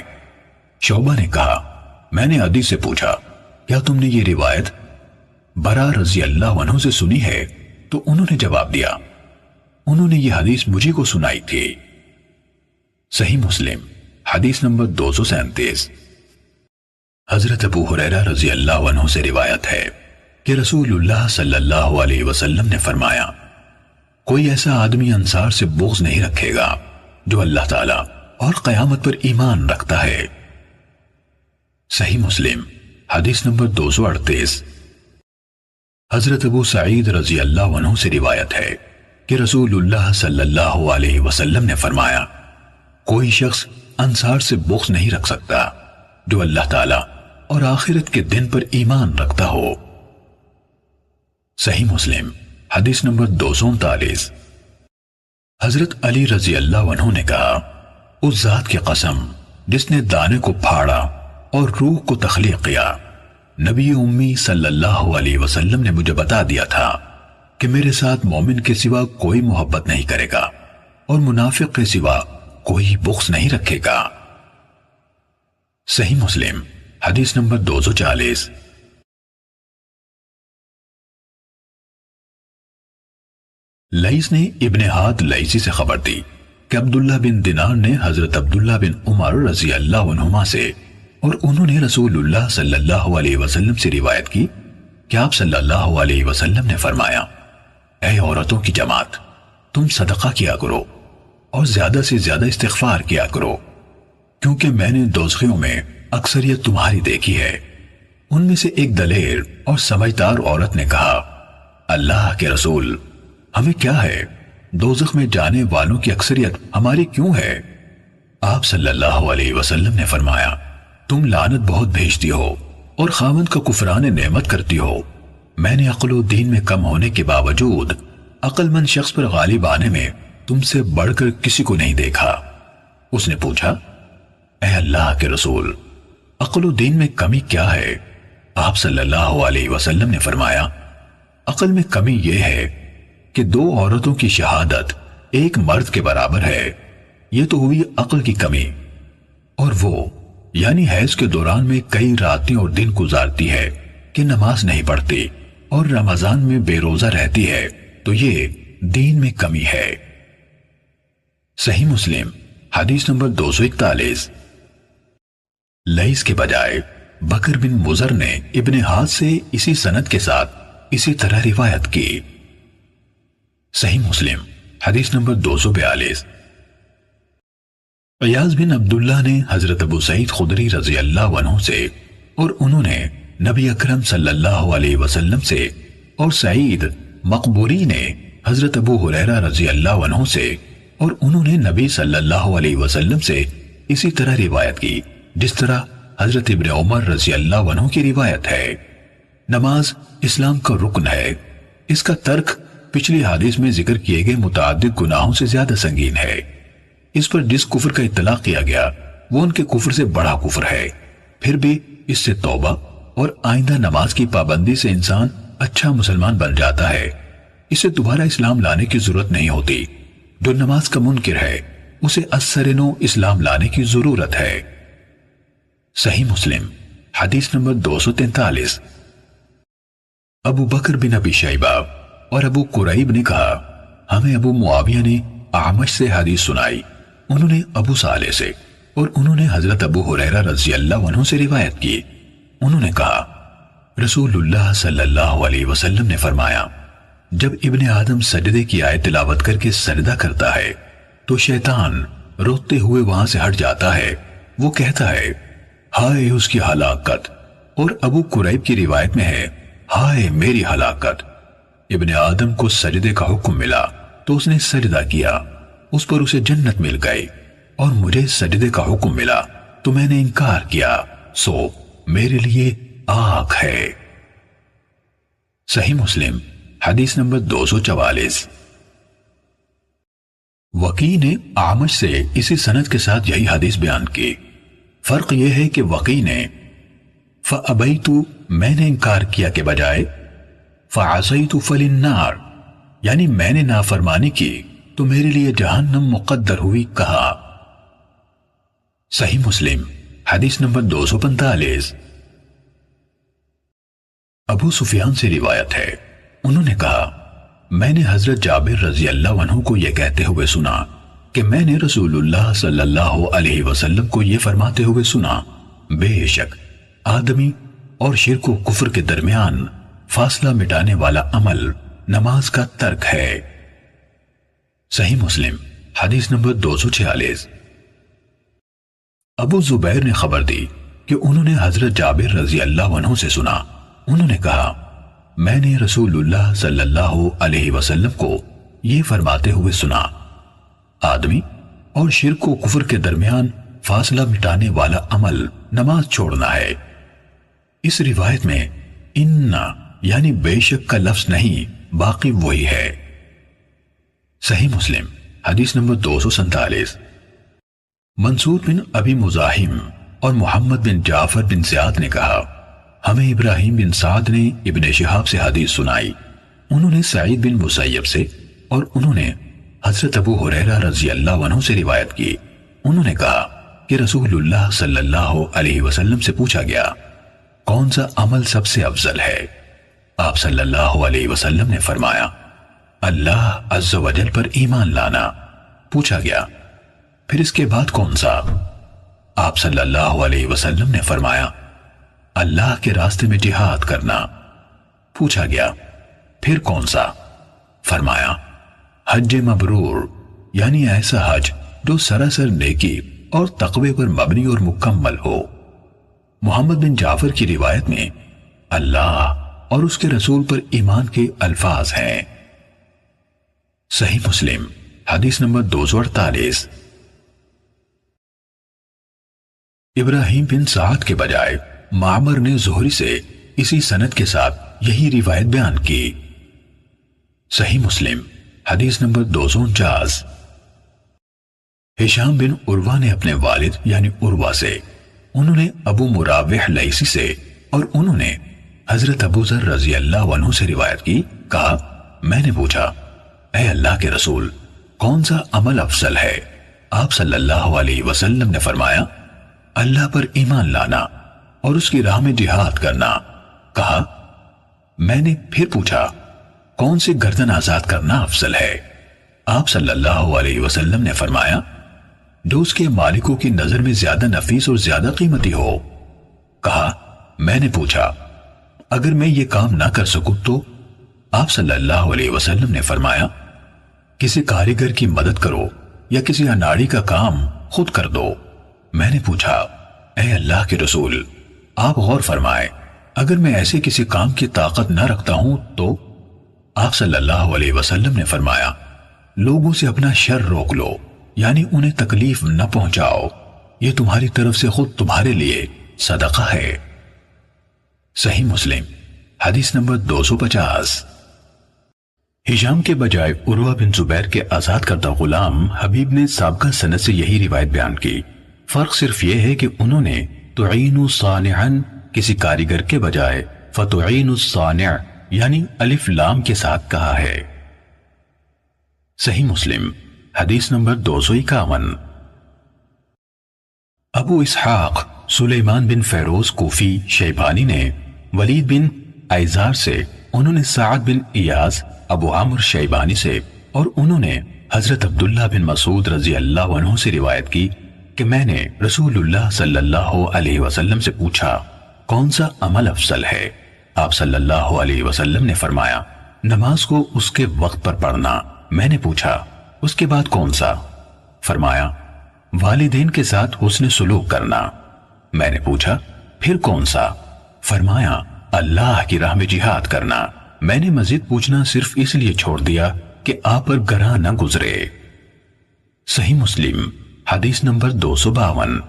شعبہ نے کہا میں نے عدی سے پوچھا کیا تم نے یہ روایت برا رضی اللہ عنہ سے سنی ہے؟ تو انہوں نے جواب دیا انہوں نے یہ حدیث مجھے کو سنائی تھی۔ صحیح مسلم حدیث نمبر 237۔ حضرت ابو ہریرہ رضی اللہ عنہ سے روایت ہے کہ رسول اللہ صلی اللہ علیہ وسلم نے فرمایا کوئی ایسا آدمی انصار سے بغض نہیں رکھے گا جو اللہ تعالیٰ اور قیامت پر ایمان رکھتا ہے۔ صحیح مسلم حدیث نمبر 238۔ حضرت ابو سعید رضی اللہ عنہ سے روایت ہے کہ رسول اللہ صلی اللہ علیہ وسلم نے فرمایا کوئی شخص انصار سے بغض نہیں رکھ سکتا جو اللہ تعالیٰ اور آخرت کے دن پر ایمان رکھتا ہو۔ صحیح مسلم حدیث نمبر 239۔ حضرت علی رضی اللہ عنہ نے کہا اس ذات کی قسم جس نے دانے کو پھاڑا اور روح کو تخلیق کیا، نبی امی صلی اللہ علیہ وسلم نے مجھے بتا دیا تھا کہ میرے ساتھ مومن کے سوا کوئی محبت نہیں کرے گا اور منافق کے سوا کوئی بغض نہیں رکھے گا۔ صحیح مسلم حدیث نمبر 240۔ لئیس نے ابن ہاد لئیسی سے خبر دی کہ عبداللہ بن دینار نے حضرت عبداللہ بن عمر رضی اللہ عنہما سے اور انہوں نے رسول اللہ صلی اللہ علیہ وسلم سے روایت کی کہ آپ صلی اللہ علیہ وسلم نے فرمایا اے عورتوں کی جماعت تم صدقہ کیا کرو اور زیادہ سے زیادہ استغفار کیا کرو، کیونکہ میں نے دوزخیوں میں اکثریت تمہاری دیکھی ہے۔ ان میں سے ایک دلیر اور سمجھدار عورت نے کہا اللہ کے رسول ہمیں کیا ہے، دوزخ میں جانے والوں کی اکثریت ہماری کیوں ہے؟ آپ صلی اللہ علیہ وسلم نے فرمایا تم لعنت بہت بھیجتی ہو اور خاوند کا کفران نعمت کرتی ہو۔ میں نے عقل و دین میں کم ہونے کے باوجود عقل مند شخص پر غالب آنے میں تم سے بڑھ کر کسی کو نہیں دیکھا۔ اس نے پوچھا اے اللہ کے رسول عقل و دین میں کمی کیا ہے؟ آپ صلی اللہ علیہ وسلم نے فرمایا عقل میں کمی یہ ہے کہ دو عورتوں کی شہادت ایک مرد کے برابر ہے، یہ تو ہوئی عقل کی کمی، اور وہ یعنی حیض کے دوران میں کئی راتیں اور دن گزارتی ہے کہ نماز نہیں پڑھتی اور رمضان میں بے روزہ رہتی ہے، تو یہ دین میں کمی ہے۔ صحیح مسلم حدیث نمبر 241۔ لئیس کے بجائے بکر بن مزر نے ابن ہاد سے اسی سند کے ساتھ اسی طرح روایت کی۔ صحیح مسلم حدیث نمبر 242۔ عیاض بن عبداللہ نے حضرت ابو سعید خدری رضی اللہ عنہ سے اور انہوں نے نبی اکرم صلی اللہ علیہ وسلم سے، اور سعید مقبوری نے حضرت ابو ہریرہ رضی اللہ عنہ سے اور انہوں نے نبی صلی اللہ علیہ وسلم سے اسی طرح روایت کی جس طرح حضرت ابن عمر رضی اللہ عنہ کی روایت ہے۔ نماز اسلام کا رکن ہے، اس کا ترک پچھلی حدیث میں ذکر کیے گئے متعدد گناہوں سے زیادہ سنگین ہے۔ اس پر جس کفر کا اطلاق کیا گیا وہ ان کے کفر سے بڑا کفر ہے، پھر بھی اس سے توبہ اور آئندہ نماز کی پابندی سے انسان اچھا مسلمان بن جاتا ہے، اسے دوبارہ اسلام لانے کی ضرورت نہیں ہوتی۔ جو نماز کا منکر ہے اسے اثر نو اسلام لانے کی ضرورت ہے۔ صحیح مسلم حدیث نمبر 243۔ ابو بکر بن ابی شیبہ اور ابو قریب نے کہا ہمیں ابو معاویہ نے اعمش سے حدیث سنائی، انہوں نے ابو صالح سے، اور انہوں نے حضرت ابو ہریرہ رضی اللہ عنہ سے روایت کی۔ انہوں نے کہا رسول اللہ صلی اللہ علیہ وسلم نے فرمایا، جب ابن آدم سجدے کی آیت تلاوت کر کے سجدہ کرتا ہے تو شیطان روتے ہوئے وہاں سے ہٹ جاتا ہے، وہ کہتا ہے ہائے اس کی ہلاکت، اور ابو قریب کی روایت میں ہے ہائے میری ہلاکت۔ ابن آدم کو سجدے کا حکم ملا تو اس نے سجدہ کیا، اس پر اسے جنت مل گئی، اور مجھے سجدے کا حکم ملا تو میں نے انکار کیا، سو میرے لیے آگ ہے۔ صحیح مسلم حدیث نمبر 244۔ وقی نے اعمش سے اسی سند کے ساتھ یہی حدیث بیان کی۔ فرق یہ ہے کہ وقی نے فَأَبَيْتُ میں نے انکار کیا کے بجائے فَعَصَيْتُ فَلِلنَّارِ یعنی میں نے نافرمانی کی تو میرے لیے جہنم مقدر ہوئی کہا۔ صحیح مسلم حدیث نمبر 245۔ ابو سفیان سے روایت ہے، انہوں نے کہا میں نے حضرت جابر رضی اللہ عنہ کو یہ کہتے ہوئے سنا کہ میں نے رسول اللہ صلی اللہ علیہ وسلم کو یہ فرماتے ہوئے سنا، بے شک آدمی اور شرک و کفر کے درمیان فاصلہ مٹانے والا عمل نماز کا ترک ہے۔ صحیح مسلم حدیث نمبر 246۔ ابو زبیر نے خبر دی کہ انہوں نے حضرت جابر رضی اللہ عنہ سے سنا، انہوں نے کہا میں نے رسول اللہ صلی اللہ علیہ وسلم کو یہ فرماتے ہوئے سنا، آدمی اور شرک و کفر کے درمیان فاصلہ مٹانے والا عمل نماز چھوڑنا ہے۔ اس روایت میں ان یعنی بے شک کا لفظ نہیں، باقی وہی ہے۔ صحیح مسلم حدیث نمبر 247۔ منصور بن ابی مزاحم اور محمد بن جعفر بن زیاد نے کہا ہمیں ابراہیم بن سعد نے ابن شہاب سے حدیث سنائی، انہوں نے سعید بن مسیب سے، اور انہوں نے حضرت ابو ہریرہ رضی اللہ عنہ سے روایت کی۔ انہوں نے کہا کہ رسول اللہ صلی اللہ علیہ وسلم سے پوچھا گیا کون سا عمل سب سے افضل ہے؟ آپ صلی اللہ علیہ وسلم نے فرمایا اللہ عز و جل پر ایمان لانا۔ پوچھا گیا پھر اس کے بعد کون سا؟ آپ صلی اللہ علیہ وسلم نے فرمایا اللہ کے راستے میں جہاد کرنا۔ پوچھا گیا پھر کون سا؟ فرمایا حج مبرور یعنی ایسا حج جو سراسر نیکی اور تقوی پر مبنی اور مکمل ہو۔ محمد بن جعفر کی روایت میں اللہ اور اس کے رسول پر ایمان کے الفاظ ہیں۔ صحیح مسلم حدیث نمبر 248۔ ابراہیم بن سعد کے بجائے معمر نے زہری سے اسی سند کے ساتھ یہی روایت بیان کی۔ صحیح مسلم حدیث نمبر 249۔ ہشام بن عروہ نے اپنے والد یعنی عروہ سے، انہوں نے ابو مراوح لیثی سے، اور انہوں نے حضرت ابو ذر رضی اللہ عنہ سے روایت کی، کہا میں نے پوچھا اے اللہ کے رسول کون سا عمل افضل ہے؟ آپ صلی اللہ علیہ وسلم نے فرمایا اللہ پر ایمان لانا اور اس کی راہ میں جہاد کرنا۔ کہا میں نے پھر پوچھا کون سے گردن آزاد کرنا افضل ہے؟ آپ صلی اللہ علیہ وسلم نے فرمایا جو اس کے مالکوں کی نظر میں زیادہ نفیس اور زیادہ قیمتی ہو۔ کہا میں نے پوچھا اگر میں یہ کام نہ کر سکوں تو؟ آپ صلی اللہ علیہ وسلم نے فرمایا کسی کاریگر کی مدد کرو یا کسی اناڑی کا کام خود کر دو۔ میں نے پوچھا اے اللہ کے رسول آپ غور فرمائیں اگر میں ایسے کسی کام کی طاقت نہ رکھتا ہوں تو؟ آپ صلی اللہ علیہ وسلم نے فرمایا لوگوں سے اپنا شر روک لو یعنی انہیں تکلیف نہ پہنچاؤ، یہ تمہاری طرف سے خود تمہارے لیے صدقہ ہے۔ صحیح مسلم حدیث نمبر 250۔ ہشام کے بجائے عروہ بن زبیر کے آزاد کردہ غلام حبیب نے سابقہ سند سے یہی روایت بیان کی۔ فرق صرف یہ ہے کہ انہوں نے تعین صانعا کسی کاریگر کے بجائے فتعین الصانع یعنی الف لام کے ساتھ کہا ہے۔ صحیح مسلم حدیث نمبر 251۔ ابو اسحاق سلیمان بن فیروز کوفی شیبانی نے ولید بن ایزار سے، انہوں نے سعد بن ایاز ابو عامر شیبانی سے، اور انہوں نے حضرت عبداللہ بن مسعود رضی اللہ عنہ سے روایت کی کہ میں نے رسول اللہ صلی اللہ علیہ وسلم سے پوچھا کون سا عمل افضل ہے؟ آپ صلی اللہ علیہ وسلم نے فرمایا نماز کو اس کے وقت پر پڑھنا۔ میں نے پوچھا اس کے بعد کون سا؟ فرمایا والدین کے ساتھ حسن سلوک کرنا۔ میں نے پوچھا پھر کون سا؟ فرمایا اللہ کی راہ میں جہاد کرنا۔ میں نے مزید پوچھنا صرف اس لیے چھوڑ دیا کہ آپ پر گراں نہ گزرے۔ صحیح مسلم حدیث نمبر 252۔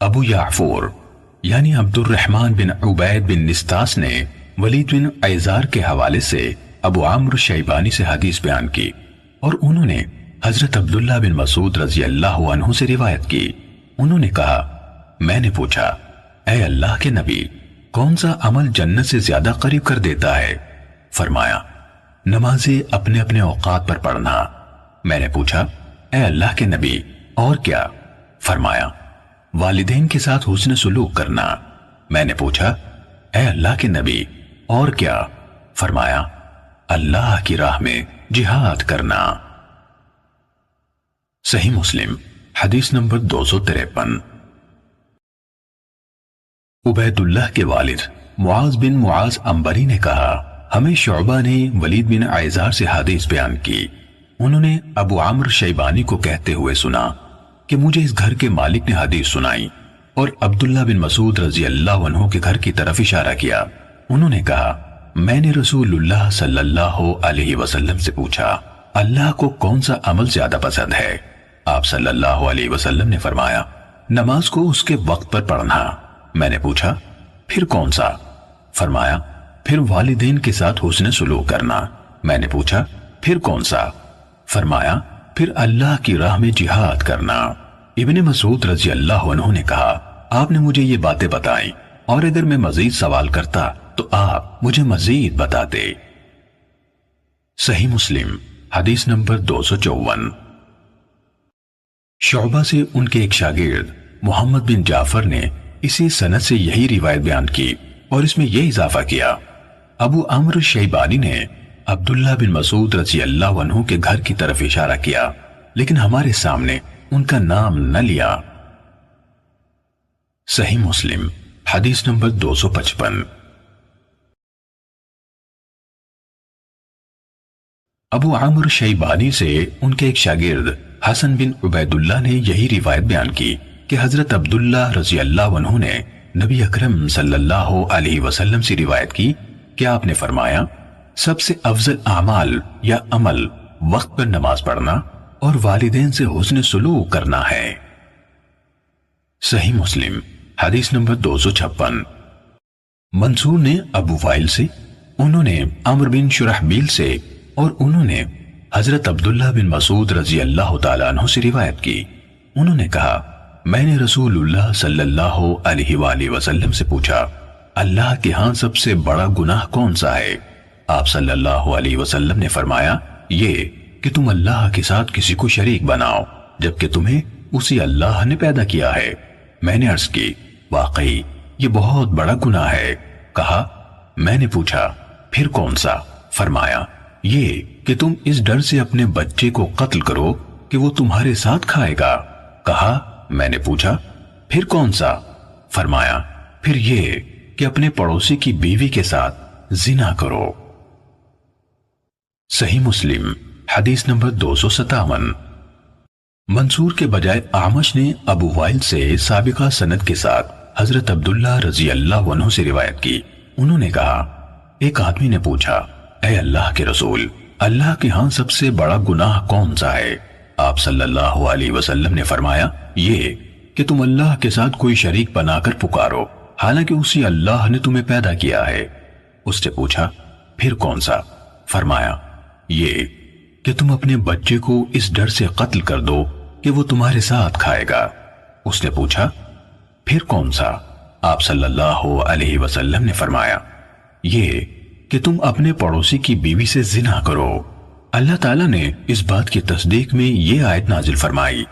ابو یعفور یعنی عبد الرحمن بن عبید بن نستاس نے ولید بن عیزار کے حوالے سے ابو عمرو شیبانی سے حدیث بیان کی اور انہوں نے حضرت عبداللہ بن مسعود رضی اللہ عنہ سے روایت کی۔ انہوں نے کہا میں نے پوچھا اے اللہ کے نبی کون سا عمل جنت سے زیادہ قریب کر دیتا ہے؟ فرمایا نمازیں اپنے اپنے اوقات پر پڑھنا۔ میں نے پوچھا اے اللہ کے نبی اور کیا؟ فرمایا والدین کے ساتھ حسن سلوک کرنا۔ میں نے پوچھا اے اللہ کے نبی اور کیا؟ فرمایا اللہ کی راہ میں جہاد کرنا۔ صحیح مسلم حدیث نمبر 253۔ عبید اللہ کے والد معاذ بن معاذ عنبری نے کہا ہمیں شعبہ نے ولید بن عیزار سے حدیث بیان کی۔ انہوں نے ابو عمرو شیبانی کو کہتے ہوئے سنا کہ مجھے اس گھر کے مالک نے حدیث سنائی اور عبداللہ بن مسعود رضی اللہ عنہ کے گھر کی طرف اشارہ کیا۔ انہوں نے کہا میں نے رسول اللہ صلی اللہ علیہ وسلم سے پوچھا اللہ کو کون سا عمل زیادہ پسند ہے؟ آپ صلی اللہ علیہ وسلم نے فرمایا نماز کو اس کے وقت پر پڑھنا۔ میں نے پوچھا پھر کون سا؟ فرمایا پھر والدین کے ساتھ حسن سلوک کرنا۔ میں نے پوچھا پھر کون سا؟ فرمایا پھر اللہ کی راہ میں جہاد کرنا۔ ابن مسعود رضی اللہ عنہ نے کہا آپ نے مجھے یہ باتیں بتائیں اور اگر میں مزید سوال کرتا تو آپ مجھے مزید بتاتے۔ صحیح مسلم حدیث نمبر 254۔ شعبہ سے ان کے ایک شاگرد محمد بن جعفر نے اسی سند سے یہی روایت بیان کی اور اس میں یہ اضافہ کیا ابو عمرو شیبانی نے عبداللہ بن مسعود رضی اللہ عنہ کے گھر کی طرف اشارہ کیا لیکن ہمارے سامنے ان کا نام نہ لیا۔ صحیح مسلم حدیث نمبر 255۔ ابو عمرو شیبانی سے ان کے ایک شاگرد حسن بن عبید اللہ نے یہی روایت بیان کی کہ حضرت عبداللہ رضی اللہ عنہ نے نبی اکرم صلی اللہ علیہ وسلم سے روایت کی کہ آپ نے فرمایا سب سے افضل اعمال یا عمل وقت پر نماز پڑھنا اور والدین سے حسن سلوک کرنا ہے۔ صحیح مسلم حدیث نمبر 256۔ منصور نے ابو وائل سے، انہوں نے عمرو بن شرحبیل سے اور انہوں نے حضرت عبداللہ بن مسعود رضی اللہ تعالیٰ عنہ سے روایت کی۔ انہوں نے کہا میں نے رسول اللہ صلی اللہ علیہ وآلہ وسلم سے پوچھا اللہ کے ہاں سب سے بڑا گناہ کون سا ہے؟ آپ صلی اللہ علیہ وسلم نے فرمایا یہ کہ تم اللہ کے ساتھ کسی کو شریک بناؤ جبکہ تمہیں اسی اللہ نے پیدا کیا ہے۔ میں نے عرض کی واقعی یہ بہت بڑا گناہ ہے۔ کہا میں نے پوچھا پھر کون سا؟ فرمایا یہ کہ تم اس ڈر سے اپنے بچے کو قتل کرو کہ وہ تمہارے ساتھ کھائے گا۔ کہا میں نے پوچھا پھر کون سا؟ فرمایا پھر یہ کہ اپنے پڑوسی کی بیوی کے ساتھ زنا کرو۔ صحیح مسلم حدیث نمبر 257۔ منصور کے بجائے اعمش نے ابو وائل سے سابقہ سند کے ساتھ حضرت عبداللہ رضی اللہ عنہ سے روایت کی۔ انہوں نے کہا ایک آدمی نے پوچھا اے اللہ کے رسول اللہ کے ہاں سب سے بڑا گناہ کون سا ہے؟ آپ صلی اللہ علیہ وسلم نے فرمایا یہ کہ تم اللہ کے ساتھ کوئی شریک بنا کر پکارو حالانکہ اسی اللہ نے تمہیں پیدا کیا ہے۔ اس نے پوچھا پھر کون سا؟ فرمایا یہ کہ تم اپنے بچے کو اس ڈر سے قتل کر دو کہ وہ تمہارے ساتھ کھائے گا۔ اس نے پوچھا پھر کون سا؟ آپ صلی اللہ علیہ وسلم نے فرمایا یہ کہ تم اپنے پڑوسی کی بیوی سے زنا کرو۔ اللہ تعالیٰ نے اس بات کی تصدیق میں یہ آیت نازل فرمائی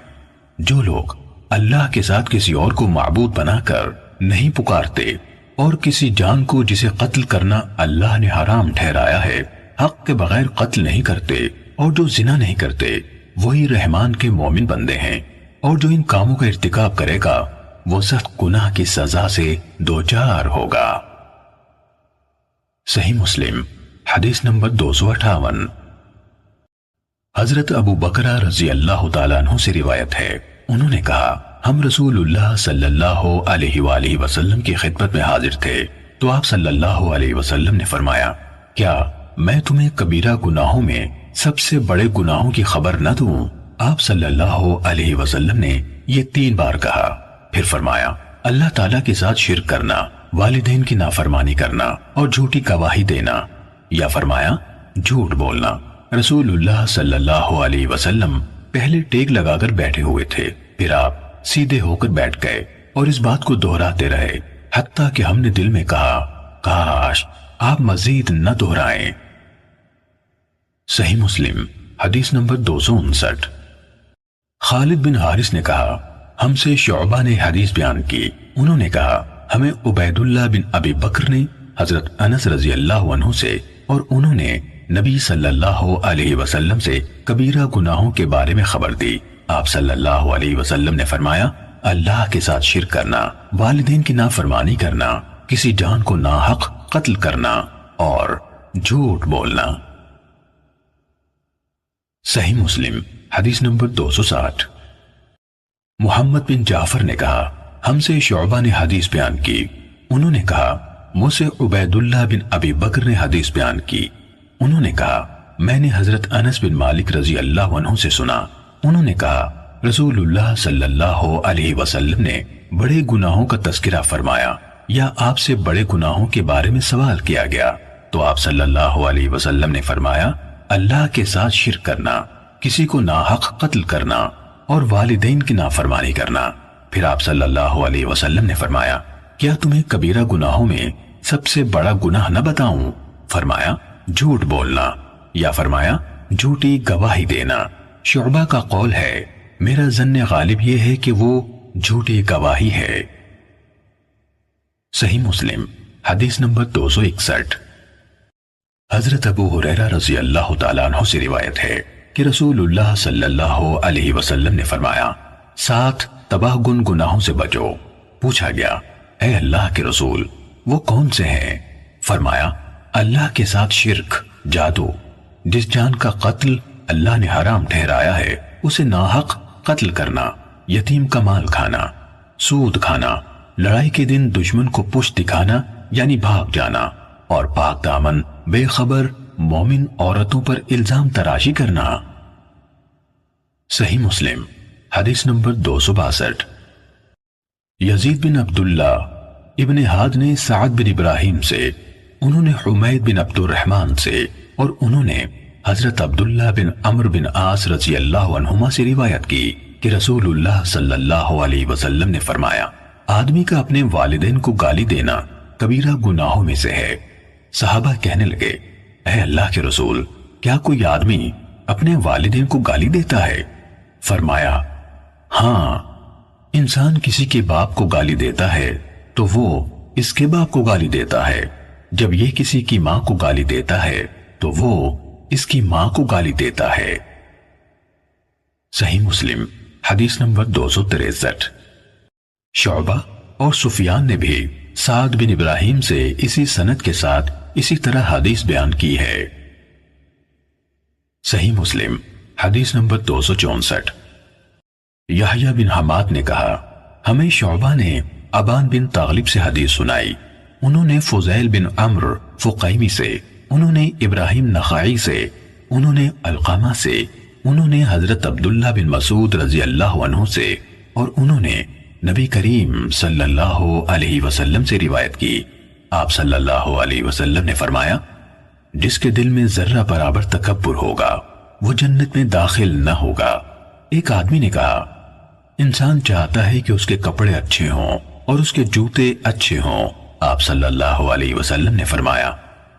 جو لوگ اللہ کے ساتھ کسی اور کو معبود بنا کر نہیں پکارتے اور کسی جان کو جسے قتل کرنا اللہ نے حرام ٹھہرایا ہے حق کے بغیر قتل نہیں کرتے اور جو زنا نہیں کرتے وہی رحمان کے مومن بندے ہیں، اور جو ان کاموں کا ارتکاب کرے گا وہ سخت گناہ کی سزا سے دوچار ہوگا۔ صحیح مسلم حدیث نمبر 258۔ حضرت ابو بکرہ رضی اللہ تعالیٰ عنہ سے روایت ہے، انہوں نے کہا ہم رسول اللہ صلی اللہ علیہ وآلہ وسلم کی خدمت میں حاضر تھے تو آپ صلی اللہ علیہ وسلم نے فرمایا کیا میں تمہیں کبیرہ گناہوں میں سب سے بڑے گناہوں کی خبر نہ دوں؟ آپ صلی اللہ علیہ وسلم نے یہ 3 بار کہا، پھر فرمایا اللہ تعالیٰ کے ساتھ شرک کرنا، والدین کی نافرمانی کرنا اور جھوٹی گواہی دینا، یا فرمایا جھوٹ بولنا۔ رسول اللہ صلی اللہ علیہ وسلم پہلے ٹیک لگا کر بیٹھے ہوئے تھے، پھر آپ سیدھے ہو کر بیٹھ گئے اور اس بات کو دہراتے رہے حتیٰ کہ ہم نے دل میں کہا کاش آپ مزید نہ دہرائیں۔ صحیح مسلم حدیث نمبر 259۔ خالد بن حارث نے کہا ہم سے شعبہ نے حدیث بیان کی، انہوں نے کہا ہمیں عبید اللہ بن ابی بکر نے حضرت انس رضی اللہ عنہ سے اور انہوں نے نبی صلی اللہ علیہ وسلم سے کبیرہ گناہوں کے بارے میں خبر دی۔ آپ صلی اللہ علیہ وسلم نے فرمایا اللہ کے ساتھ شرک کرنا، والدین کی نافرمانی کرنا، کسی جان کو ناحق قتل کرنا اور جھوٹ بولنا۔ صحیح مسلم حدیث نمبر 260۔ محمد بن جعفر نے کہا ہم سے شعبہ نے حدیث بیان کی، انہوں نے کہا مجھ سے عبید اللہ بن ابی بکر نے حدیث بیان کی، انہوں نے کہا میں نے حضرت انس بن مالک رضی اللہ عنہ سے سنا، انہوں نے کہا رسول اللہ صلی اللہ علیہ وسلم نے بڑے گناہوں کا تذکرہ فرمایا یا آپ سے بڑے گناہوں کے بارے میں سوال کیا گیا تو آپ صلی اللہ علیہ وسلم نے فرمایا اللہ کے ساتھ شرک کرنا، کسی کو ناحق قتل کرنا اور والدین کی نافرمانی کرنا۔ پھر آپ صلی اللہ علیہ وسلم نے فرمایا کیا تمہیں کبیرہ گناہوں میں سب سے بڑا گناہ نہ بتاؤں؟ فرمایا جھوٹ بولنا، یا فرمایا جھوٹی گواہی دینا۔ شعبہ کا قول ہے میرا ظن غالب یہ ہے کہ وہ جھوٹی گواہی ہے۔ صحیح مسلم حدیث نمبر 261۔ حضرت ابو ہریرہ رضی اللہ تعالیٰ عنہ سے روایت ہے کہ رسول اللہ صلی اللہ علیہ وسلم نے فرمایا 7 تباہ گن گناہوں سے بچو۔ پوچھا گیا اے اللہ کے رسول وہ کون سے ہیں؟ فرمایا اللہ کے ساتھ شرک، جادو، جس جان کا قتل اللہ نے حرام ٹھہرایا ہے اسے ناحق قتل کرنا، یتیم کا مال کھانا، سود کھانا، لڑائی کے دن دشمن کو پشت دکھانا یعنی بھاگ جانا، اور پاک دامن بے خبر مومن عورتوں پر الزام تراشی کرنا۔ صحیح مسلم حدیث نمبر 262۔ یزید بن عبداللہ ابن ہاد نے سعد بن ابراہیم سے، انہوں نے حمید بن عبد الرحمن سے اور انہوں نے حضرت عبداللہ بن عمرو بن عاص رضی اللہ عنہما سے روایت کی کہ رسول اللہ صلی اللہ علیہ وسلم نے فرمایا آدمی کا اپنے والدین کو گالی دینا کبیرہ گناہوں میں سے ہے۔ صحابہ کہنے لگے اے اللہ کے رسول کیا کوئی آدمی اپنے والدین کو گالی دیتا ہے؟ فرمایا ہاں، انسان کسی کے باپ کو گالی دیتا ہے تو وہ اس کے باپ کو گالی دیتا ہے، جب یہ کسی کی ماں کو گالی دیتا ہے تو وہ اس کی ماں کو گالی دیتا ہے۔ صحیح مسلم حدیث نمبر 263۔ شعبہ اور سفیان نے بھی سعد بن ابراہیم سے اسی سند کے ساتھ اسی طرح حدیث بیان کی ہے۔ صحیح مسلم حدیث نمبر 264۔ یحییٰ بن حماد نے کہا ہمیں شعبہ نے ابان بن تغلب سے حدیث سنائی، انہوں نے فضیل بن عمرو فقیمی سے، انہوں نے ابراہیم نخعی سے، انہوں نے علقمہ سے، انہوں نے حضرت عبداللہ بن مسعود رضی اللہ عنہ سے اور انہوں نے نبی کریم صلی اللہ علیہ وسلم سے روایت کی۔ آپ صلی اللہ علیہ وسلم نے فرمایا جس کے دل میں ذرہ برابر تکبر ہوگا وہ جنت میں داخل نہ ہوگا۔ ایک آدمی نے کہا انسان چاہتا ہے کہ اس کے کپڑے اچھے ہوں اور اس کے جوتے اچھے ہوں۔ آپ صلی اللہ علیہ وسلم نے فرمایا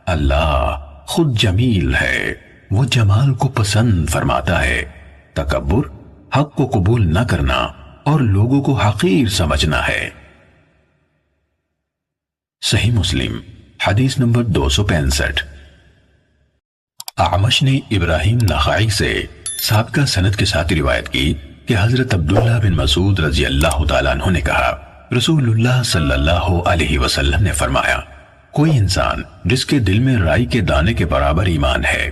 اللہ خود جمیل ہے، وہ جمال کو پسند فرماتا ہے۔ تکبر حق کو قبول نہ کرنا اور لوگوں کو حقیر سمجھنا ہے۔ صحیح مسلم حدیث نمبر 265۔ اعمش نے ابراہیم نخعی سے سابقہ سند کے ساتھ روایت کی کہ حضرت عبداللہ بن مسعود رضی اللہ تعالیٰ عنہ نے کہا رسول اللہ صلی اللہ علیہ وسلم نے فرمایا کوئی انسان جس کے دل میں رائی کے دانے کے برابر ایمان ہے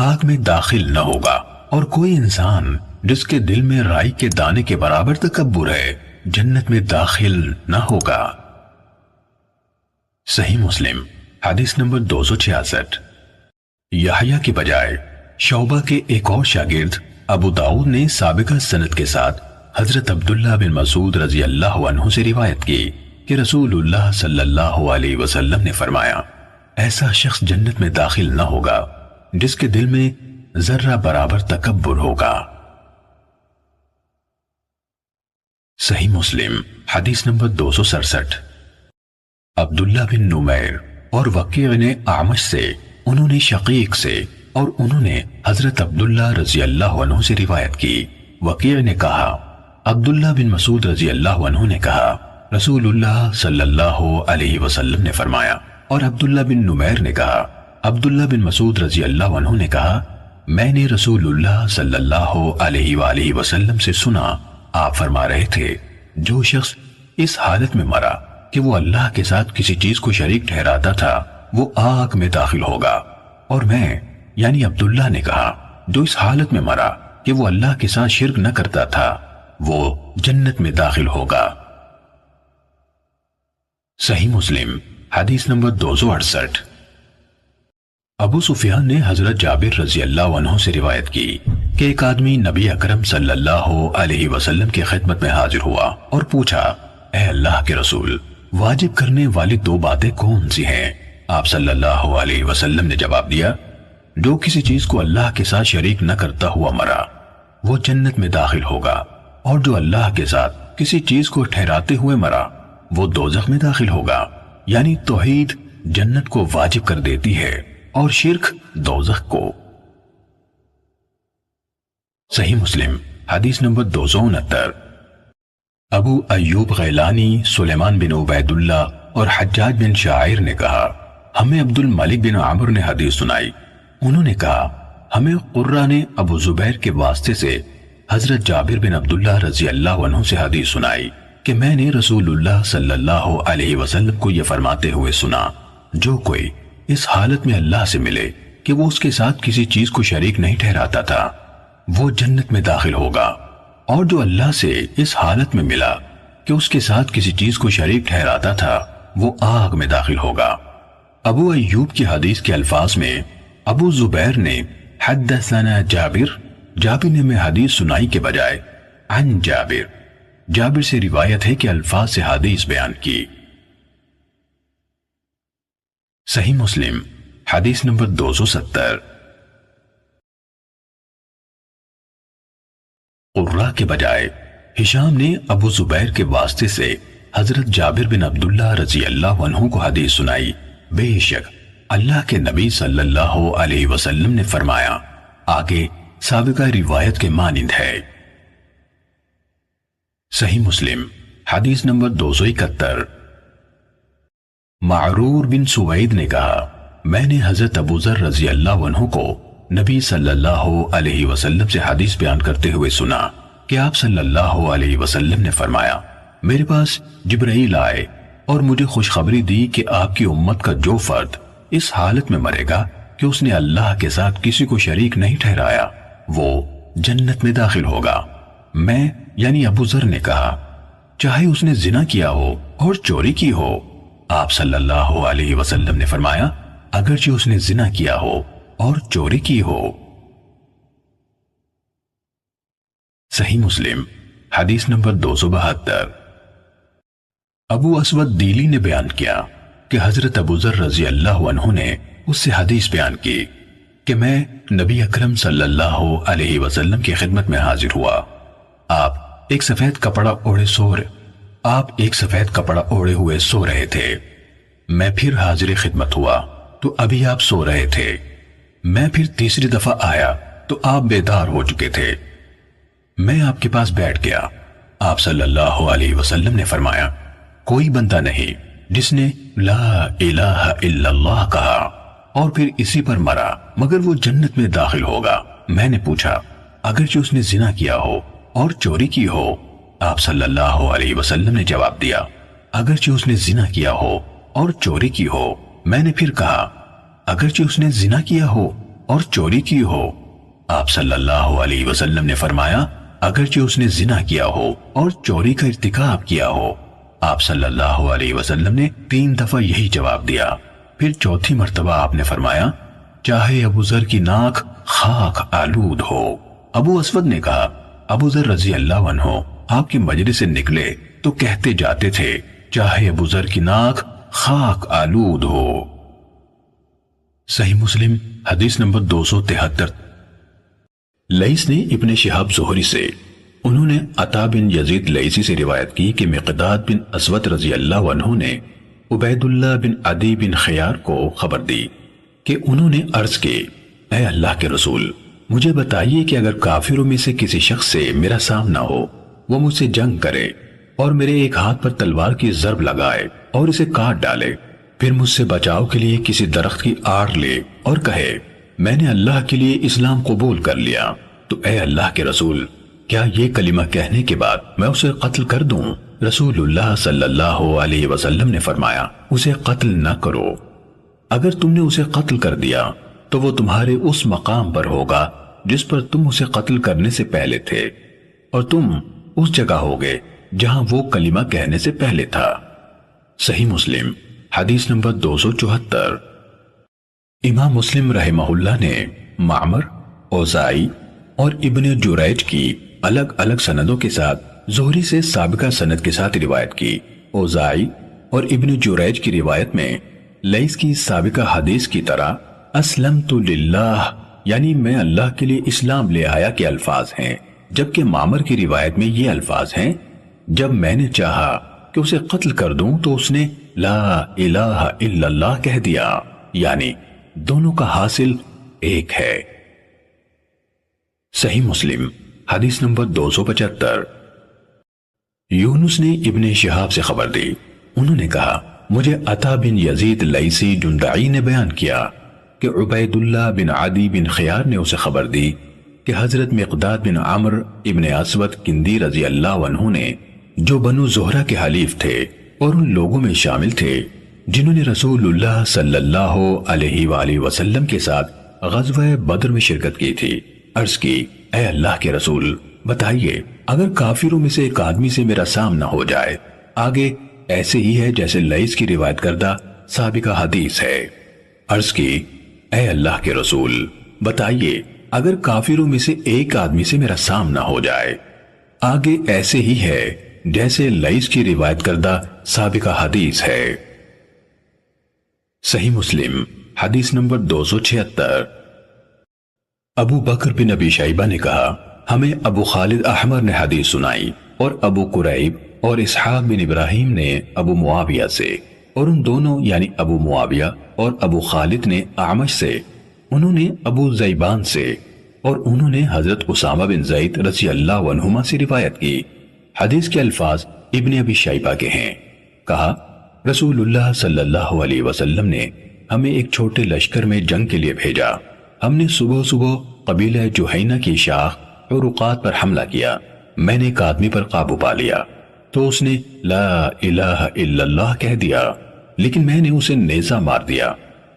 آگ میں داخل نہ ہوگا، اور کوئی انسان جس کے دل میں رائی کے دانے کے برابر تکبر ہے جنت میں داخل نہ ہوگا۔ صحیح مسلم حدیث نمبر 266۔ یحییٰ کی بجائے شعبہ کے ایک اور شاگرد ابو داؤد نے سابقہ سند کے ساتھ حضرت عبداللہ بن مسعود رضی اللہ عنہ سے روایت کی کہ رسول اللہ صلی اللہ علیہ وسلم نے فرمایا ایسا شخص جنت میں داخل نہ ہوگا جس کے دل میں ذرہ برابر تکبر ہوگا۔ صحیح مسلم حدیث نمبر 267۔ عبداللہ بن نمیر اور وکیع نے اعمش سے، انہوں نے شقیق سے، اور انہوں نے حضرت عبداللہ رضی اللہ عنہ سے روایت کی۔ وکیع نے کہا عبداللہ بن مسعود رضی اللہ عنہ نے کہا رسول اللہ صلی اللہ علیہ وسلم نے فرمایا، اور عبداللہ بن نمیر نے کہا عبداللہ بن مسعود رضی اللہ عنہ نے کہا میں نے رسول اللہ صلی اللہ علیہ وآلہ وسلم سے سنا، آپ فرما رہے تھے جو شخص اس حالت میں مرا کہ وہ اللہ کے ساتھ کسی چیز کو شریک ٹھہراتا تھا وہ آگ میں داخل ہوگا، اور میں یعنی عبداللہ نے کہا جو اس حالت میں مرا کہ وہ اللہ کے ساتھ شرک نہ کرتا تھا وہ جنت میں داخل ہوگا۔ صحیح مسلم حدیث نمبر 268۔ ابو سفیان نے حضرت جابر رضی اللہ عنہ سے روایت کی کہ ایک آدمی نبی اکرم صلی اللہ علیہ وسلم کی خدمت میں حاضر ہوا اور پوچھا اے اللہ کے رسول واجب کرنے والی 2 باتیں کون سی ہیں؟ آپ صلی اللہ علیہ وسلم نے جواب دیا جو کسی چیز کو اللہ کے ساتھ شریک نہ کرتا ہوا مرا وہ جنت میں داخل ہوگا، اور جو اللہ کے ساتھ کسی چیز کو ٹھہراتے ہوئے مرا وہ دوزخ میں داخل ہوگا۔ یعنی توحید جنت کو واجب کر دیتی ہے اور شرک دوزخ کو۔ صحیح مسلم حدیث نمبر 269۔ ابو ایوب غیلانی، سلیمان بن عبید اللہ اور حجاج بن شاعر نے کہا ہمیں عبد الملک بن عمرو نے حدیث سنائی، انہوں نے کہا ہمیں قرہ نے ابو زبیر کے واسطے سے حضرت جابر بن عبداللہ رضی اللہ عنہ سے حدیث سنائی کہ میں نے رسول اللہ صلی اللہ علیہ وسلم کو یہ فرماتے ہوئے سنا جو کوئی اس حالت میں اللہ سے ملے کہ وہ اس کے ساتھ کسی چیز کو شریک نہیں ٹھہراتا تھا وہ جنت میں داخل ہوگا، اور جو اللہ سے اس حالت میں ملا کہ اس کے ساتھ کسی چیز کو شریک ٹھہراتا تھا وہ آگ میں داخل ہوگا۔ ابو ایوب کی حدیث کے الفاظ میں ابو زبیر نے حدثنا جابر نے میں حدیث سنائی کے بجائے عن جابر سے روایت ہے کہ الفاظ سے حدیث بیان کی۔ صحیح مسلم حدیث نمبر 270۔ قرہ کے بجائے ہشام نے ابو زبیر کے واسطے سے حضرت جابر بن عبداللہ رضی اللہ عنہ کو حدیث سنائی بے شک اللہ کے نبی صلی اللہ علیہ وسلم نے فرمایا، آگے سابقہ روایت کے مانند ہے۔ صحیح مسلم حدیث نمبر 271۔ معرور بن سوید نے کہا میں نے حضرت ابو ذر رضی اللہ عنہ کو نبی صلی اللہ علیہ وسلم سے حدیث بیان کرتے ہوئے سنا کہ آپ صلی اللہ علیہ وسلم نے فرمایا میرے پاس جبرائیل آئے اور مجھے خوشخبری دی کہ آپ کی امت کا جو فرد اس حالت میں مرے گا کہ اس نے اللہ کے ساتھ کسی کو شریک نہیں ٹھہرایا وہ جنت میں داخل ہوگا۔ میں یعنی ابو ذر نے کہا چاہے اس نے زنا کیا ہو اور چوری کی ہو، آپ صلی اللہ علیہ وسلم نے فرمایا اگرچہ اس نے زنا کیا ہو اور چوری کی ہو۔ صحیح مسلم حدیث نمبر 272۔ ابو اسود دیلی نے بیان کیا کہ حضرت ابو ذر رضی اللہ عنہ نے اس سے حدیث بیان کی کہ میں نبی اکرم صلی اللہ علیہ وسلم کی خدمت میں حاضر ہوا، آپ ایک سفید کپڑا اوڑے ہوئے سو رہے تھے، میں پھر حاضر خدمت ہوا تو ابھی آپ سو رہے تھے، میں پھر تیسری دفعہ آیا تو آپ بیدار ہو چکے تھے، میں آپ کے پاس بیٹھ گیا، آپ صلی اللہ علیہ وسلم نے فرمایا کوئی بندہ نہیں جس نے لا الہ الا اللہ کہا اور پھر اسی پر مرا مگر وہ جنت میں داخل ہوگا۔ میں نے پوچھا اگرچہ اس نے زنا کیا ہو اور چوری کی ہو؟ آپ صلی اللہ علیہ وسلم نے جواب دیا اگرچہ اس نے زنا کیا ہو اور چوری کی ہو۔ میں نے پھر کہا اگرچہ اس نے زنا کیا ہو اور چوری کی ہو؟ آپ صلی اللہ علیہ وسلم نے فرمایا اگرچہ اس نے زنا کیا ہو اور چوری کا ارتکاب کیا ہو۔ آپ صلی اللہ علیہ وسلم نے 3 دفعہ یہی جواب دیا۔ پھر چوتھی مرتبہ آپ نے فرمایا چاہے ابو ذر کی ناک خاک آلود ہو۔ ابو اسود نے کہا ابو ذر رضی اللہ عنہ آپ کی مجلس سے نکلے تو کہتے جاتے تھے چاہے ابو ذر کی ناک خاک آلود ہو۔ صحیح مسلم حدیث نمبر 273۔ لیث نے ابن شہاب زہری سے انہوں نے عطا بن یزید لیثی سے روایت کی کہ مقداد بن اسود رضی اللہ عنہ نے عبید اللہ بن عدی بن خیار کو خبر دی کہ انہوں نے عرض کی اے اللہ کے رسول مجھے بتائیے کہ اگر کافروں میں سے کسی شخص سے میرا سامنا ہو، وہ مجھ سے جنگ کرے اور میرے ایک ہاتھ پر تلوار کی ضرب لگائے اور اسے کاٹ ڈالے، پھر مجھ سے بچاؤ کے لیے کسی درخت کی آڑ لے اور کہے میں نے اللہ کے لیے اسلام قبول کر لیا، تو اے اللہ کے رسول کیا یہ کلمہ کہنے کے بعد میں اسے قتل کر دوں؟ رسول اللہ صلی اللہ علیہ وسلم نے فرمایا اسے قتل نہ کرو، اگر تم نے اسے قتل کر دیا تو وہ تمہارے اس مقام پر ہوگا جس پر تم اسے قتل کرنے سے پہلے تھے، اور تم اس جگہ ہوگے جہاں وہ کلمہ کہنے سے پہلے تھا۔ صحیح مسلم حدیث نمبر 274۔ امام مسلم رحمہ اللہ نے معمر، اوزائی اور ابن جریج کی الگ الگ سندوں کے ساتھ زہری سے سابقہ سند کے ساتھ روایت کی۔ اوزائی اور ابن جریج کی روایت میں لیث کی سابقہ حدیث کی طرح اسلمت للہ یعنی میں اللہ کے لیے اسلام لے آیا کے الفاظ ہیں، جبکہ معمر کی روایت میں یہ الفاظ ہیں جب میں نے چاہا کہ اسے قتل کر دوں تو اس نے لا الہ الا اللہ کہہ دیا، یعنی دونوں کا حاصل ایک ہے۔ صحیح مسلم حدیث نمبر 275۔ یونس نے ابن شہاب سے خبر دی، انہوں نے کہا مجھے عطا بن یزید لیثی جندعی نے بیان کیا کہ عبید اللہ بن عدی بن خیار نے اسے خبر دی کہ حضرت مقداد بن عمر ابن اسود کندی رضی اللہ عنہ نے جو بنو زہرہ کے حلیف تھے اور ان لوگوں میں شامل تھے جنہوں نے رسول اللہ صلی اللہ علیہ وآلہ وسلم کے ساتھ غزوہ بدر میں شرکت کی تھی، عرض کی اے اللہ کے رسول بتائیے اگر کافروں میں سے ایک آدمی سے میرا سامنا ہو جائے، آگے ایسے ہی ہے جیسے لیث کی روایت کردہ سابقہ حدیث ہے، عرض کی اے اللہ کے رسول بتائیے اگر کافروں میں سے ایک آدمی سے میرا سامنا ہو جائے، آگے ایسے ہی ہے جیسے لیث کی روایت کردہ سابقہ حدیث ہے۔ صحیح مسلم حدیث نمبر 276۔ ابو بکر بن ابی شیبہ نے کہا ہمیں ابو خالد احمر نے حدیث سنائی، اور ابو قریب اور اسحاق بن ابراہیم نے ابو معاویہ سے، اور ان دونوں یعنی ابو معاویہ اور ابو خالد نے اعمش سے، انہوں نے ابو زیبان سے، اور انہوں نے حضرت اسامہ بن زید رضی اللہ عنہما سے روایت کی۔ حدیث کے الفاظ ابن ابی شیبہ کے ہیں۔ کہا رسول اللہ صلی اللہ علیہ وسلم نے ہمیں ایک چھوٹے لشکر میں جنگ کے لیے بھیجا، ہم نے صبح صبح قبیلہ جوہینہ کی شاخ اور رقات پر حملہ کیا، میں نے ایک آدمی پر قابو پا لیا تو اس نے لا الہ الا اللہ کہہ دیا، لیکن میں نے اسے نیزہ مار دیا۔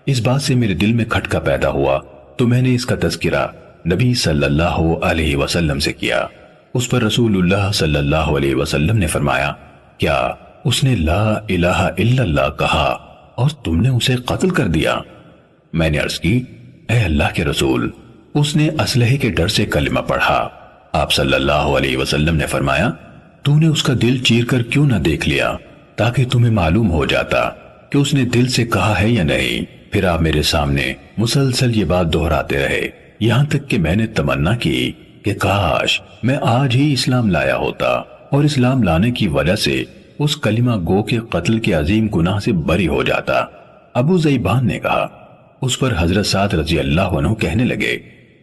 اس بات سے میرے دل میں کھٹکا پیدا ہوا تو میں نے اس کا تذکرہ نبی صلی اللہ علیہ وسلم سے کیا۔ اس پر رسول اللہ صلی اللہ علیہ وسلم نے فرمایا کیا اس نے لا الہ الا اللہ کہا اور تم نے اسے قتل کر دیا؟ میں نے عرض کی اے اللہ کے رسول اس نے اسلحے کے ڈر سے کلمہ پڑھا۔ آپ صلی اللہ علیہ وسلم نے فرمایا تو نے اس کا دل چیر کر کیوں نہ دیکھ لیا تاکہ تمہیں معلوم ہو جاتا کہ اس نے دل سے کہا ہے یا نہیں۔ پھر آپ میرے سامنے مسلسل یہ بات دہراتے رہے یہاں تک کہ میں نے تمنا کی کہ کاش میں آج ہی اسلام لایا ہوتا اور اسلام لانے کی وجہ سے اس کلمہ گو کے قتل کے عظیم گناہ سے بری ہو جاتا۔ ابو زیبان نے کہا اس پر حضرت سعد رضی اللہ عنہ کہنے لگے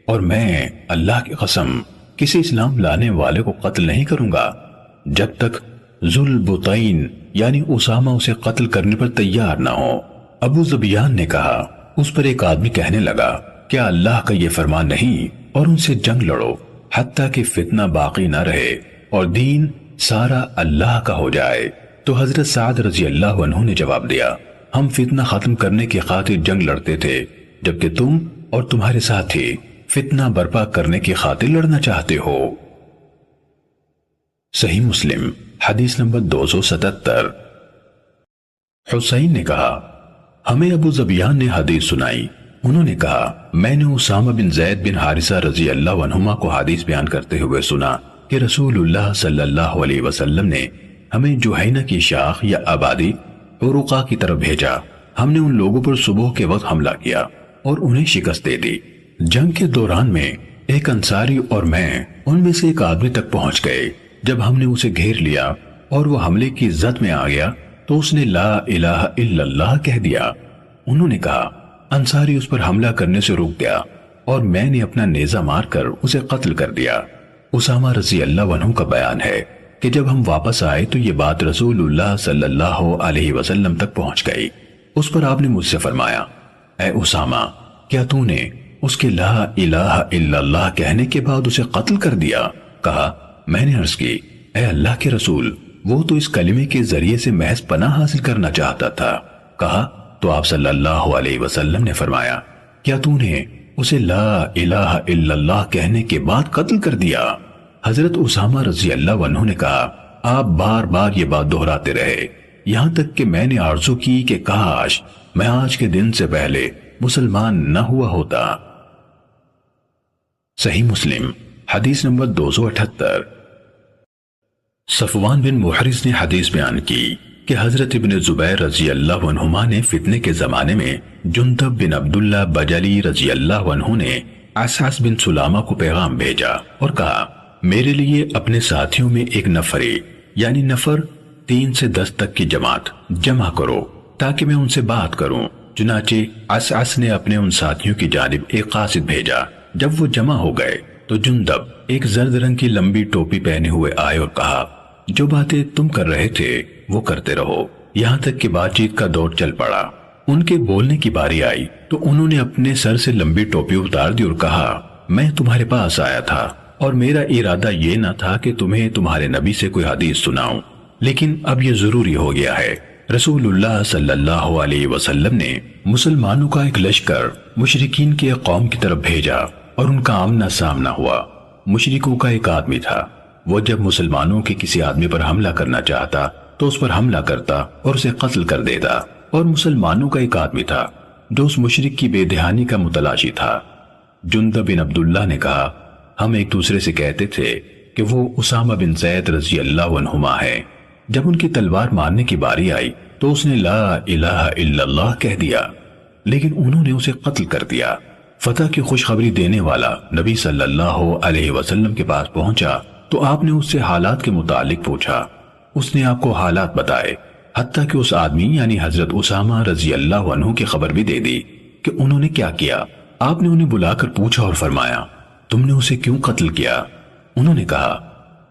اور میں اللہ کی قسم کسی اسلام لانے والے کو قتل نہیں کروں گا جب تک ذوالبطین یعنی اسامہ اسے قتل کرنے پر تیار نہ ہو۔ ابو زبیان نے کہا اس پر ایک آدمی کہنے لگا کیا اللہ کا یہ فرمان نہیں اور ان سے جنگ لڑو حتیٰ کہ فتنہ باقی نہ رہے اور دین سارا اللہ کا ہو جائے۔ تو حضرت سعد رضی اللہ عنہ نے جواب دیا ہم فتنہ ختم کرنے کی خاطر جنگ لڑتے تھے جبکہ تم اور تمہارے ساتھی فتنہ برپا کرنے کی خاطر لڑنا چاہتے ہو۔ صحیح مسلم حدیث نمبر 277۔ حسین نے کہا ہمیں ابو زبیان نے حدیث سنائی، انہوں نے کہا میں نے اسامہ بن زید بن حارثہ رضی اللہ عنہما کو حدیث بیان کرتے ہوئے سنا کہ رسول اللہ صلی اللہ علیہ وسلم نے ہمیں جوہینہ کی شاخ یا آبادی عروقہ کی طرف بھیجا۔ ہم نے ان لوگوں پر صبح کے وقت حملہ کیا اور انہیں شکست دے دی۔ جنگ کے دوران میں ایک انصاری اور میں ان میں سے ایک آدمی تک پہنچ گئے۔ جب ہم نے اسے گھیر لیا اور وہ حملے کی زد میں آ گیا تو اس نے لا الہ الا اللہ کہہ دیا۔ انہوں نے کہا انصاری اس پر حملہ کرنے سے روک گیا اور میں نے اپنا نیزہ مار کر اسے قتل کر دیا۔ اسامہ رضی اللہ عنہ کا بیان ہے کہ جب ہم واپس آئے تو یہ بات رسول اللہ صلی اللہ علیہ وسلم تک پہنچ گئی۔ اس پر آپ نے مجھ سے فرمایا اے اسامہ کیا تو نے اس کے لا الہ الا اللہ کہنے کے بعد اسے قتل کر دیا؟ کہا میں نے عرض کی اے اللہ کے رسول وہ تو اس کلمے کے ذریعے سے محض پناہ حاصل کرنا چاہتا تھا۔ کہا تو آپ صلی اللہ علیہ وسلم نے فرمایا کیا تو نے اسے لا الہ الا اللہ کہنے کے بعد قتل کر دیا؟ حضرت اسامہ رضی اللہ عنہ نے کہا آپ بار بار یہ بات دہراتے رہے یہاں تک کہ میں نے آرزو کی کہ کاش میں آج کے دن سے پہلے مسلمان نہ ہوا ہوتا۔ صحیح مسلم حدیث نمبر 278۔ صفوان بن محرز نے حدیث بیان کی کہ حضرت ابن زبیر رضی اللہ عنہما نے فتنے کے زمانے میں جندب بن عبداللہ بجلی رضی اللہ عنہ نے اسعد بن سلامہ کو پیغام بھیجا اور کہا میرے لیے اپنے ساتھیوں میں ایک نفری یعنی نفر 3 سے 10 تک کی جماعت جمع کرو تاکہ میں ان سے بات کروں۔ چنانچہ اسعد نے اپنے ان ساتھیوں کی جانب ایک قاصد بھیجا۔ جب وہ جمع ہو گئے تو جندب ایک زرد رنگ کی لمبی ٹوپی پہنے ہوئے آئے اور کہا جو باتیں تم کر رہے تھے وہ کرتے رہو، یہاں تک کہ بات چیت کا دور چل پڑا۔ ان کے بولنے کی باری آئی تو انہوں نے اپنے سر سے لمبی ٹوپی اتار دی اور کہا میں تمہارے پاس آیا تھا اور میرا ارادہ یہ نہ تھا کہ تمہیں تمہارے نبی سے کوئی حدیث سناؤں، لیکن اب یہ ضروری ہو گیا ہے۔ رسول اللہ صلی اللہ علیہ وسلم نے مسلمانوں کا ایک لشکر مشرکین کی ایک قوم کی طرف بھیجا اور ان کا آمنا سامنا ہوا۔ مشرکوں کا ایک آدمی تھا، وہ جب مسلمانوں کے کسی آدمی پر حملہ کرنا چاہتا تو اس پر حملہ کرتا اور اسے قتل کر دیتا، اور مسلمانوں کا ایک آدمی تھا جو اس مشرک کی بے دہانی کا متلاشی تھا۔ جندب بن عبداللہ نے کہا ہم ایک دوسرے سے کہتے تھے کہ وہ اسامہ بن زید رضی اللہ عنہما ہے۔ جب ان کی تلوار مارنے کی باری آئی تو اس نے لا الہ الا اللہ کہہ دیا، لیکن انہوں نے اسے قتل کر دیا۔ فتح کی خوشخبری دینے والا نبی صلی اللہ علیہ وسلم کے پاس پہنچا تو آپ نے اس سے حالات کے متعلق پوچھا۔ اس نے آپ کو حالات بتائے، حتیٰ کہ اس آدمی یعنی حضرت اسامہ رضی اللہ عنہ کی خبر بھی دے دی کہ انہوں نے کیا کیا۔ آپ نے انہیں بلا کر پوچھا اور فرمایا تم نے اسے کیوں قتل کیا؟ انہوں نے کہا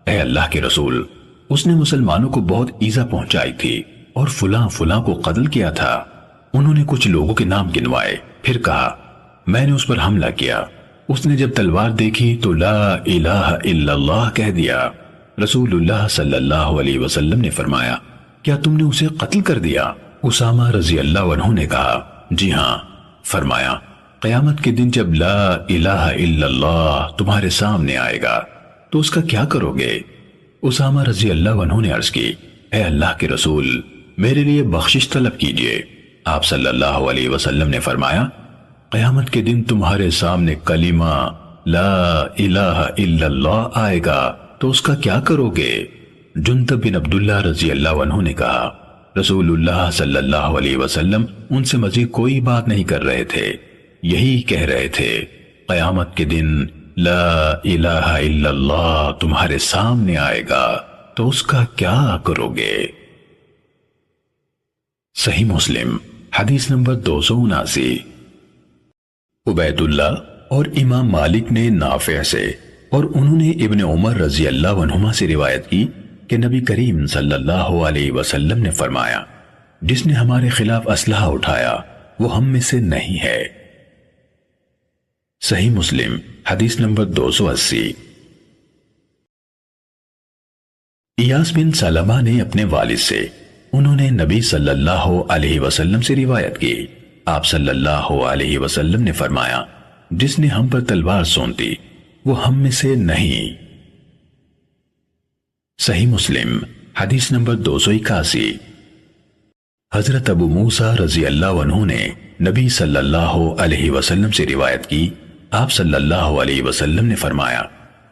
اے اللہ کے رسول اس نے مسلمانوں کو بہت ایذا پہنچائی تھی اور فلاں فلاں کو قتل کیا تھا۔ انہوں نے کچھ لوگوں کے نام گنوائے، پھر کہا میں نے اس پر حملہ کیا۔ اس نے جب تلوار دیکھی تو لا الہ الا اللہ کہہ دیا۔ رسول اللہ صلی اللہ علیہ وسلم نے فرمایا کیا تم نے اسے قتل کر دیا؟ اسامہ رضی اللہ عنہ نے کہا جی ہاں۔ فرمایا قیامت کے دن جب لا الہ الا اللہ تمہارے سامنے آئے گا تو اس کا کیا کرو گے؟ اسامہ رضی اللہ عنہ نے عرض کی اے اللہ کے رسول میرے لیے بخشش طلب کیجئے۔ آپ صلی اللہ علیہ وسلم نے فرمایا قیامت کے دن تمہارے سامنے کلمہ لا الہ الا اللہ آئے گا تو اس کا کیا کرو گے؟ جندب بن عبداللہ رضی اللہ عنہ نے کہا رسول اللہ صلی اللہ علیہ وسلم ان سے مزید کوئی بات نہیں کر رہے تھے، یہی کہہ رہے تھے قیامت کے دن لا الہ الا اللہ تمہارے سامنے آئے گا تو اس کا کیا کرو گے؟ صحیح مسلم حدیث نمبر 279۔ عبید اللہ اور امام مالک نے نافع سے اور انہوں نے ابن عمر رضی اللہ عنہما سے روایت کی کہ نبی کریم صلی اللہ علیہ وسلم نے فرمایا جس نے ہمارے خلاف اسلحہ اٹھایا وہ ہم میں سے نہیں ہے۔ صحیح مسلم حدیث نمبر 280۔ ایاس بن سلمہ نے اپنے والد سے، انہوں نے نبی صلی اللہ علیہ وسلم سے روایت کی، آپ صلی اللہ علیہ وسلم نے فرمایا، جس نے ہم پر تلوار سونت دی وہ ہم میں سے نہیں۔ صحیح مسلم حدیث نمبر 281۔ حضرت ابو موسیٰ رضی اللہ عنہ نے نبی صلی اللہ علیہ وسلم سے روایت کی، آپ صلی اللہ علیہ وسلم نے فرمایا،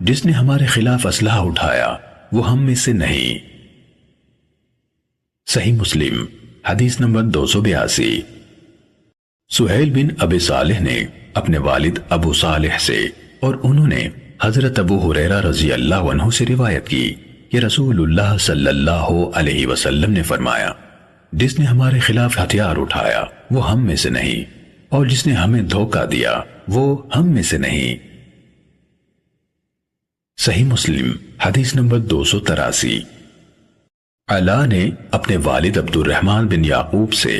جس نے ہمارے خلاف اسلحہ اٹھایا وہ ہم میں سے نہیں۔ صحیح مسلم حدیث نمبر 282۔ سہیل بن ابی صالح نے اپنے والد ابو صالح سے اور انہوں نے حضرت ابو ہریرہ رضی اللہ عنہ سے روایت کی کہ رسول اللہ صلی اللہ علیہ وسلم نے فرمایا، جس نے ہمارے خلاف ہتھیار اٹھایا وہ ہم میں سے نہیں، اور جس نے ہمیں دھوکہ دیا وہ ہم میں سے نہیں۔ صحیح مسلم حدیث نمبر 283۔ علا نے اپنے والد عبد الرحمن بن یعقوب سے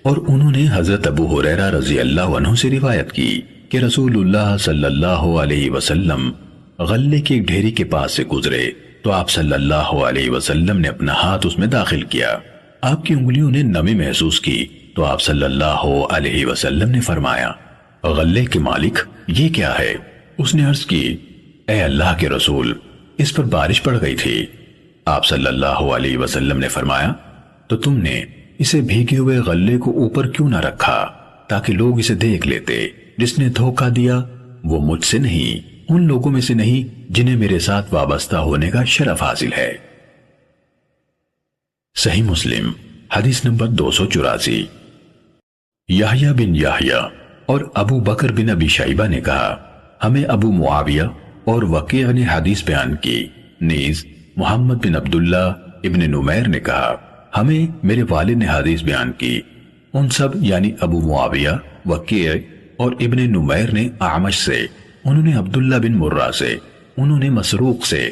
اور انہوں نے حضرت ابو ہریرہ رضی اللہ عنہ سے روایت کی کہ رسول اللہ صلی اللہ علیہ وسلم غلے کی ایک ڈھیری کے پاس سے گزرے تو آپ صلی اللہ علیہ وسلم نے اپنا ہاتھ اس میں داخل کیا، آپ کی انگلیوں نے نمی محسوس کی تو آپ صلی اللہ علیہ وسلم نے فرمایا، غلے کے مالک یہ کیا ہے؟ اس نے عرض کی، اے اللہ کے رسول، اس پر بارش پڑ گئی تھی۔ آپ صلی اللہ علیہ وسلم نے فرمایا، تو تم نے اسے بھیگے ہوئے غلے کو اوپر کیوں نہ رکھا تاکہ لوگ اسے دیکھ لیتے؟ جس نے دھوکہ دیا وہ مجھ سے نہیں، ان لوگوں میں سے نہیں جنہیں میرے ساتھ وابستہ ہونے کا شرف حاصل ہے۔ صحیح مسلم حدیث نمبر 284۔ یحییٰ بن یحییٰ اور ابو بکر بن ابی شیبہ نے کہا، ہمیں ابو معاویہ اور وکیع نے حدیث بیان کی، نیز محمد بن عبداللہ ابن نمیر نے کہا، ہمیں میرے والد نے حدیث بیان کی۔ ان سب یعنی ابو معاویہ، وکیع اور ابن نمیر نے اعمش سے، انہوں نے عبداللہ بن مرہ سے، انہوں نے مسروق سے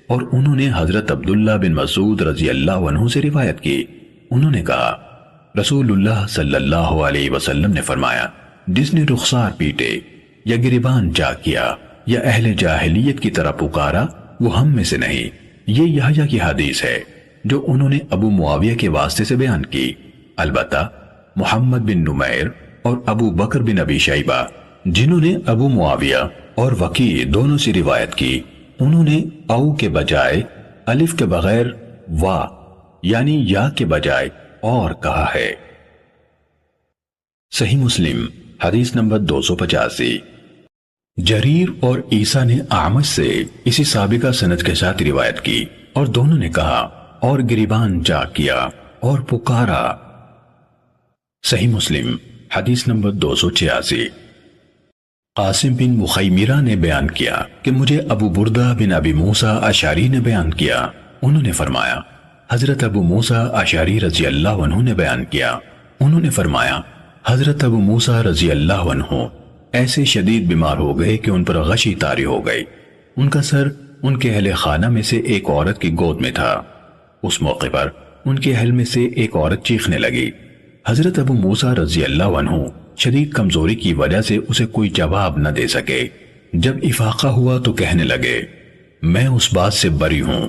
اور انہوں نے حضرت عبداللہ بن مسعود رضی اللہ عنہ سے روایت کی، انہوں نے کہا، رسول اللہ صلی اللہ علیہ وسلم نے فرمایا، جس نے رخسار پیٹے یا گریبان جا کیا یا اہل جاہلیت کی طرح پکارا وہ ہم میں سے نہیں۔ یہ یحییٰ کی حدیث ہے جو انہوں نے ابو معاویہ کے واسطے سے بیان کی، البتہ محمد بن نمیر اور ابو بکر بن ابی شیبہ جنہوں نے ابو معاویہ اور وکیع دونوں سے روایت کی، انہوں نے او کے بجائے الف کے بغیر وا یعنی یا کے بجائے اور کہا ہے۔ صحیح مسلم حدیث نمبر 285۔ جریر اور عیسیٰ نے اعمش سے اسی سابقہ سند کے ساتھ روایت کی اور دونوں نے کہا، اور گریبان جا کیا اور پکارا۔ صحیح مسلم حدیث نمبر 286۔ قاسم بن مخیمرہ نے بیان کیا کہ مجھے ابو بردہ بن ابی موسیٰ اشعری نے بیان کیا، انہوں نے فرمایا، حضرت ابو موسیٰ اشعری رضی اللہ عنہ نے بیان کیا، انہوں نے فرمایا، حضرت ابو موسیٰ رضی اللہ عنہ ایسے شدید بیمار ہو گئے کہ ان پر غشی طاری ہو گئی، ان کا سر ان کے اہل خانہ میں سے ایک عورت کی گود میں تھا۔ اس موقع پر ان کے اہل میں سے ایک عورت چیخنے لگی، حضرت ابو موسیٰ رضی اللہ عنہ شدید کمزوری کی وجہ سے اسے کوئی جواب نہ دے سکے۔ جب افاقہ ہوا تو کہنے لگے، میں اس بات سے بری ہوں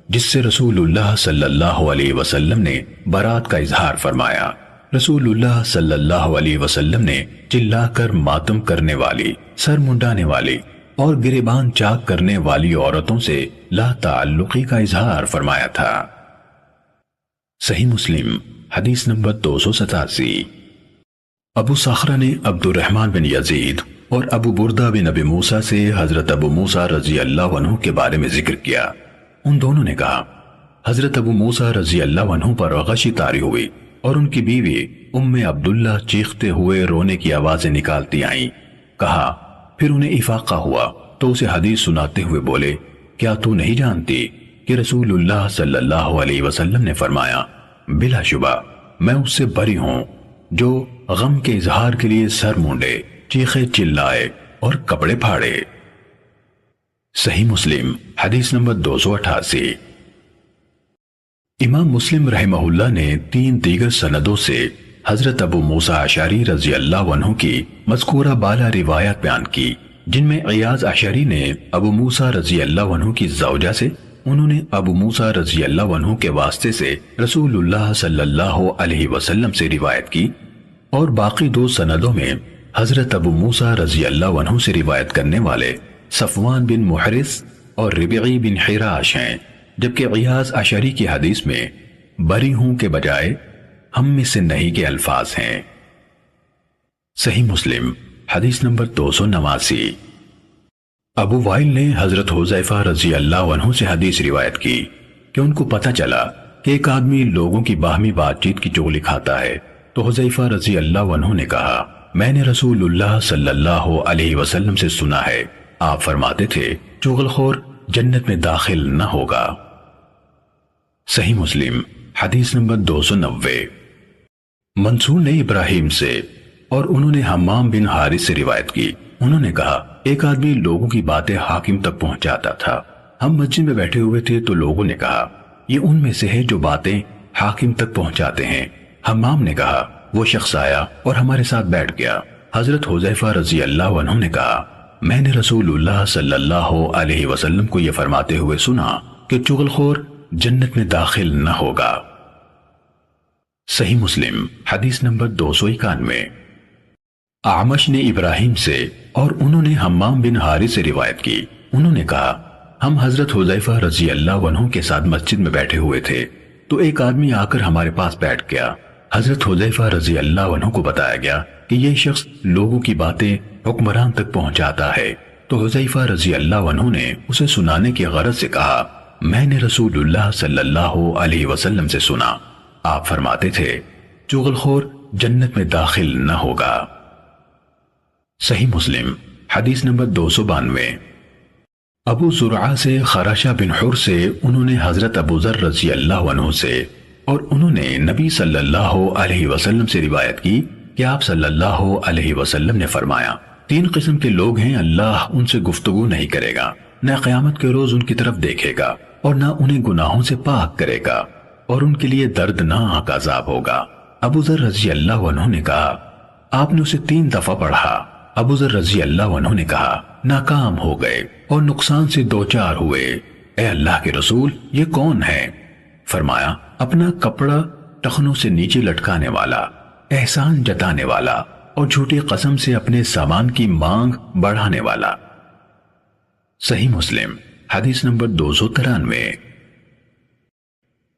جس سے رسول اللہ صلی اللہ علیہ وسلم نے برات کا اظہار فرمایا۔ رسول اللہ صلی اللہ علیہ وسلم نے چلا کر ماتم کرنے والی، سر منڈانے والی اور گریبان چاک کرنے والی عورتوں سے لا تعلقی کا اظہار فرمایا تھا۔ صحیح مسلم حدیث نمبر 287۔ ابو صخرہ نے عبد الرحمن بن یزید اور ابو بردہ بن ابی موسیٰ سے حضرت ابو موسیٰ رضی اللہ عنہ کے بارے میں ذکر کیا، ان دونوں نے کہا، حضرت ابو موسیٰ رضی اللہ عنہ پر غشی طاری ہوئی اور ان کی بیوی ام عبداللہ چیختے ہوئے رونے کی آوازیں نکالتی آئیں۔ کہا، پھر انہیں افاقہ ہوا تو اسے حدیث سناتے ہوئے بولے، کیا تو نہیں جانتی کہ رسول اللہ صلی اللہ علیہ وسلم نے فرمایا، بلا شبہ میں اس سے بری ہوں جو غم کے اظہار کے لیے سر مونڈے، چیخے چلائے اور کپڑے پھاڑے۔ صحیح مسلم حدیث نمبر 288۔ امام مسلم رحمہ اللہ نے 3 دیگر سندوں سے حضرت ابو موسیٰ اشعری رضی اللہ عنہ کی مذکورہ بالا روایت بیان کی، جن میں عیاض اشعری نے ابو موسیٰ رضی اللہ عنہ کی زوجہ سے، انہوں نے ابو موسیٰ رضی اللہ عنہ کے واسطے سے رسول اللہ صلی اللہ علیہ وسلم سے روایت کی، اور باقی 2 سندوں میں حضرت ابو موسیٰ رضی اللہ عنہ سے روایت کرنے والے صفوان بن محرز اور ربعی بن حراش ہیں، جبکہ عیاض اشعری کی حدیث میں بری ہوں کے بجائے ہم میں سے نہیں کے الفاظ ہیں۔ صحیح مسلم حدیث نمبر 289۔ ابو وائل نے حضرت حذیفہ رضی اللہ عنہ سے حدیث روایت کی کہ ان کو پتہ چلا کہ ایک آدمی لوگوں کی باہمی بات چیت کی چغلی کھاتا ہے، تو حذیفہ رضی اللہ عنہ نے کہا، میں نے رسول اللہ صلی اللہ علیہ وسلم سے سنا ہے، آپ فرماتے تھے چغل خور جنت میں داخل نہ ہوگا۔ صحیح مسلم حدیث نمبر 290۔ منصور نے ابراہیم سے اور انہوں نے حمام بن حارث سے روایت کی، انہوں نے کہا ایک آدمی لوگوں کی باتیں حاکم تک پہنچاتا تھا، ہم مسجد میں بیٹھے ہوئے تھے تو لوگوں نے کہا یہ ان میں سے ہے جو باتیں حاکم تک پہنچاتے ہیں۔ حمام نے کہا وہ شخص آیا اور ہمارے ساتھ بیٹھ گیا۔ حضرت حذیفہ رضی اللہ عنہ نے کہا میں نے رسول اللہ صلی اللہ علیہ وسلم کو یہ فرماتے ہوئے سنا کہ چغل خور جنت میں داخل نہ ہوگا۔ صحیح مسلم حدیث نمبر 291۔ اعمش نے ابراہیم سے اور انہوں نے حمام بن حارث سے روایت کی، انہوں نے کہا ہم حضرت حذیفہ رضی اللہ عنہ کے ساتھ مسجد میں بیٹھے ہوئے تھے تو ایک آدمی آ کر ہمارے پاس بیٹھ گیا۔ حضرت حذیفہ رضی اللہ عنہ کو بتایا گیا کہ یہ شخص لوگوں کی باتیں حکمران تک پہنچاتا ہے، تو حذیفہ رضی اللہ عنہ نے اسے سنانے کی غرض سے کہا میں نے رسول اللہ صلی اللہ علیہ وسلم سے سنا، آپ فرماتے تھے چغل خور جنت میں داخل نہ ہوگا۔ صحیح مسلم حدیث نمبر 292۔ ابو زرعہ سے خراشہ بن حر سے انہوں نے حضرت ابو ذر رضی اللہ عنہ سے اور انہوں نے نبی صلی اللہ علیہ وسلم سے روایت کی کہ آپ صلی اللہ علیہ وسلم نے فرمایا 3 قسم کے لوگ ہیں اللہ ان سے گفتگو نہیں کرے گا، نہ قیامت کے روز ان کی طرف دیکھے گا اور نہ انہیں گناہوں سے پاک کرے گا، اور ان کے لیے دردناک عذاب ہوگا۔ ابو ذر رضی اللہ عنہ نے کہا آپ نے اسے 3 دفعہ پڑھا۔ ابو ذر رضی اللہ عنہ نے کہا ناکام ہو گئے اور نقصان سے 2-4 ہوئے، اے اللہ کے رسول یہ کون ہے؟ فرمایا اپنا کپڑا ٹخنوں سے نیچے لٹکانے والا، احسان جتانے والا اور جھوٹی قسم سے اپنے سامان کی مانگ بڑھانے والا۔ صحیح مسلم حدیث نمبر 293۔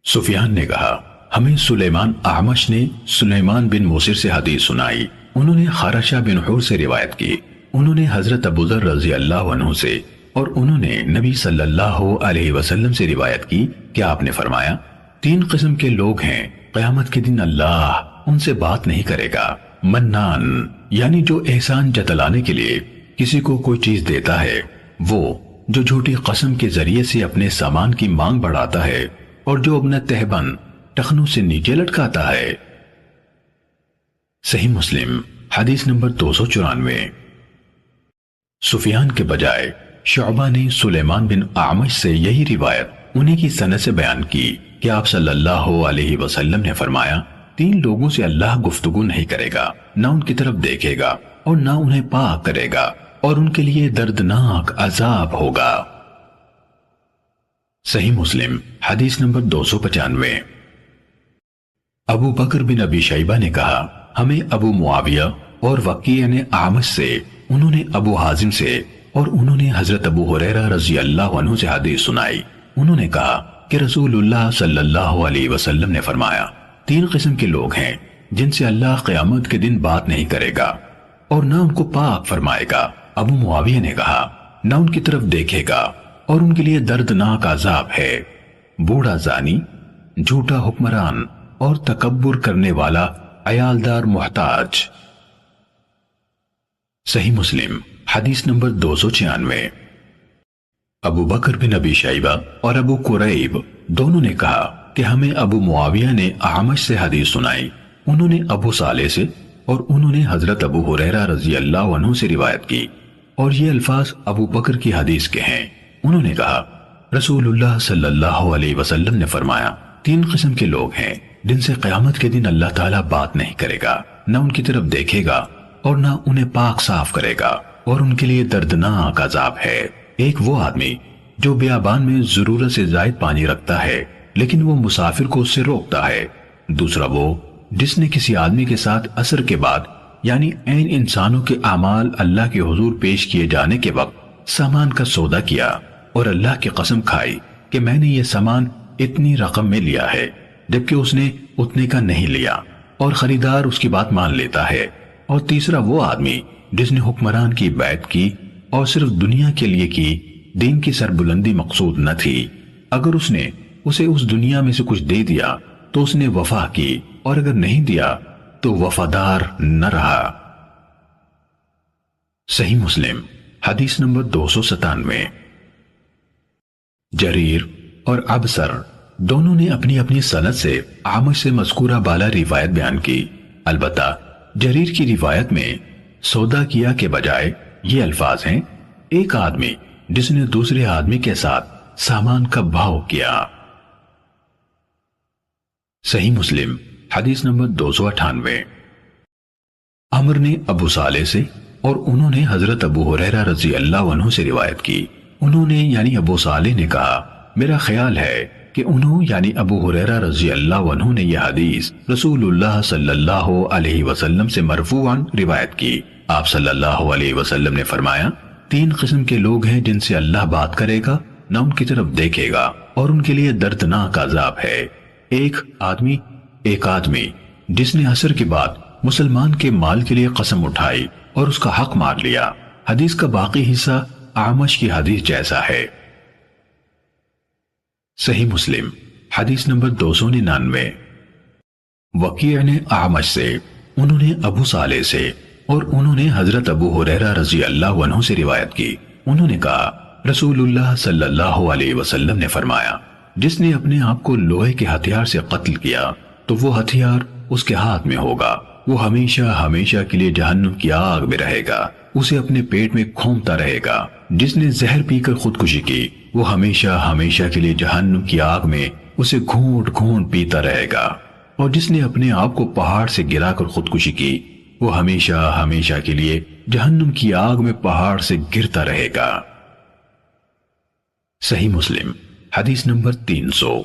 سفیان نے کہا ہمیں سلیمان اعمش نے سلیمان بن موسر سے حدیث سنائی، انہوں نے خراشہ بن حر سے روایت کی، انہوں نے حضرت ابو ذر رضی اللہ عنہ سے اور انہوں نے نبی صلی اللہ علیہ وسلم سے روایت کی کہ آپ نے فرمایا 3 قسم کے لوگ ہیں قیامت کے دن اللہ ان سے بات نہیں کرے گا، منان یعنی جو احسان جتلانے کے لیے کسی کو کوئی چیز دیتا ہے، وہ جو جھوٹی قسم کے ذریعے سے اپنے سامان کی مانگ بڑھاتا ہے، اور جو اپنا تہبند ٹخنوں سے نیچے لٹکاتا ہے۔ صحیح مسلم حدیث نمبر 294۔ سفیان کے بجائے شعبہ نے سلیمان بن اعمش سے یہی روایت انہی کی سند سے بیان کی کہ آپ صلی اللہ علیہ وسلم نے فرمایا 3 لوگوں سے اللہ گفتگو نہیں کرے گا، نہ ان کی طرف دیکھے گا اور نہ انہیں پاک کرے گا، اور ان کے لیے دردناک عذاب ہوگا۔ صحیح مسلم حدیث نمبر 295۔ ابو بکر بن ابی شیبہ نے کہا ہمیں ابو معاویہ اور وقیع نے اعمش سے، انہوں نے ابو حازم سے اور انہوں نے حضرت ابو ہریرہ رضی اللہ عنہ سے حدیث سنائی، انہوں نے کہا کہ رسول اللہ صلی اللہ علیہ وسلم نے فرمایا 3 قسم کے لوگ ہیں جن سے اللہ قیامت کے دن بات نہیں کرے گا اور نہ ان کو پاک فرمائے گا۔ ابو معاویہ نے کہا نہ ان کی طرف دیکھے گا اور ان کے لیے دردناک عذاب ہے، بوڑھا زانی، جھوٹا حکمران اور تکبر کرنے والا عیالدار محتاج۔ صحیح مسلم حدیث نمبر 296۔ ابو بکر بن ابی شیبہ اور ابو قریب دونوں نے کہا کہ ہمیں ابو معاویہ نے اعمش سے حدیث سنائی، انہوں نے ابو صالح سے اور انہوں نے حضرت ابو ہریرہ رضی اللہ عنہ سے روایت کی، اور یہ الفاظ ابو بکر کی حدیث کے ہیں۔ انہوں نے کہا رسول اللہ صلی اللہ علیہ وسلم نے فرمایا 3 قسم کے لوگ ہیں جن سے قیامت کے دن اللہ تعالیٰ بات نہیں کرے گا، نہ ان کی طرف دیکھے گا اور نہ انہیں پاک صاف کرے گا، اور ان کے لیے دردناک عذاب ہے۔ ایک وہ آدمی جو بیابان میں ضرورت سے زائد پانی رکھتا ہے لیکن وہ مسافر کو اس سے روکتا ہے۔ دوسرا وہ جس نے کسی آدمی کے ساتھ عصر کے بعد یعنی عین انسانوں کے اعمال اللہ کے حضور پیش کیے جانے کے وقت سامان کا سودا کیا اور اللہ کی قسم کھائی کہ میں نے یہ سامان اتنی رقم میں لیا ہے، جبکہ اس نے اتنے کا نہیں لیا، اور خریدار اس کی بات مان لیتا ہے۔ اور تیسرا وہ آدمی جس نے حکمران کی بیعت کی اور صرف دنیا کے لیے کی، دین کی سربلندی مقصود نہ تھی۔ اگر اس نے اسے اس دنیا میں سے کچھ دے دیا تو اس نے وفا کی، اور اگر نہیں دیا تو وفادار نہ رہا۔ صحیح مسلم حدیث نمبر 297۔ جریر اور ابصر دونوں نے اپنی اپنی سند سے اعمش سے مذکورہ بالا روایت بیان کی۔ البتہ جریر کی روایت میں سودا کیا کے بجائے یہ الفاظ ہیں: ایک آدمی جس نے دوسرے آدمی کے ساتھ سامان کا بھاؤ کیا۔ صحیح مسلم حدیث نمبر 298۔ عمر نے ابو صالح سے اور انہوں نے حضرت ابو ہریرہ رضی اللہ عنہ سے روایت کی۔ انہوں نے یعنی ابو صالح نے کہا، میرا خیال ہے کہ انہوں یعنی ابو ہریرہ رضی اللہ عنہ نے یہ حدیث رسول اللہ صلی اللہ علیہ وسلم سے مرفوعاً روایت کی۔ آپ صلی اللہ علیہ وسلم نے فرمایا، 3 قسم کے لوگ ہیں جن سے اللہ بات کرے گا، نہ ان کی طرف دیکھے گا، اور ان کے لیے دردناک عذاب ہے۔ ایک آدمی جس نے عصر کے بعد مسلمان کے مال کے لیے قسم اٹھائی اور اس کا حق مار لیا۔ حدیث کا باقی حصہ اعمش کی حدیث جیسا ہے۔ صحیح مسلم حدیث نمبر 299۔ وکیع نے اعمش سے، انہوں نے ابو صالح سے اور انہوں نے حضرت ابو ہریرہ رضی اللہ عنہ سے روایت کی۔ انہوں نے کہا، رسول اللہ صلی اللہ علیہ وسلم نے فرمایا، جس نے اپنے آپ کو لوہے کے ہتھیار سے قتل کیا تو وہ ہتھیار اس کے ہاتھ میں ہوگا، وہ ہمیشہ ہمیشہ کے لیے جہنم کی آگ میں رہے گا، اسے اپنے پیٹ میں کھونپتا رہے گا۔ جس نے زہر پی کر خودکشی کی وہ ہمیشہ ہمیشہ کے لیے جہنم کی آگ میں اسے گھونٹ گھونٹ پیتا رہے گا، اور جس نے اپنے آپ کو پہاڑ سے گرا کر خودکشی کی وہ ہمیشہ ہمیشہ کے لیے جہنم کی آگ میں پہاڑ سے گرتا رہے گا۔ صحیح مسلم حدیث نمبر 300۔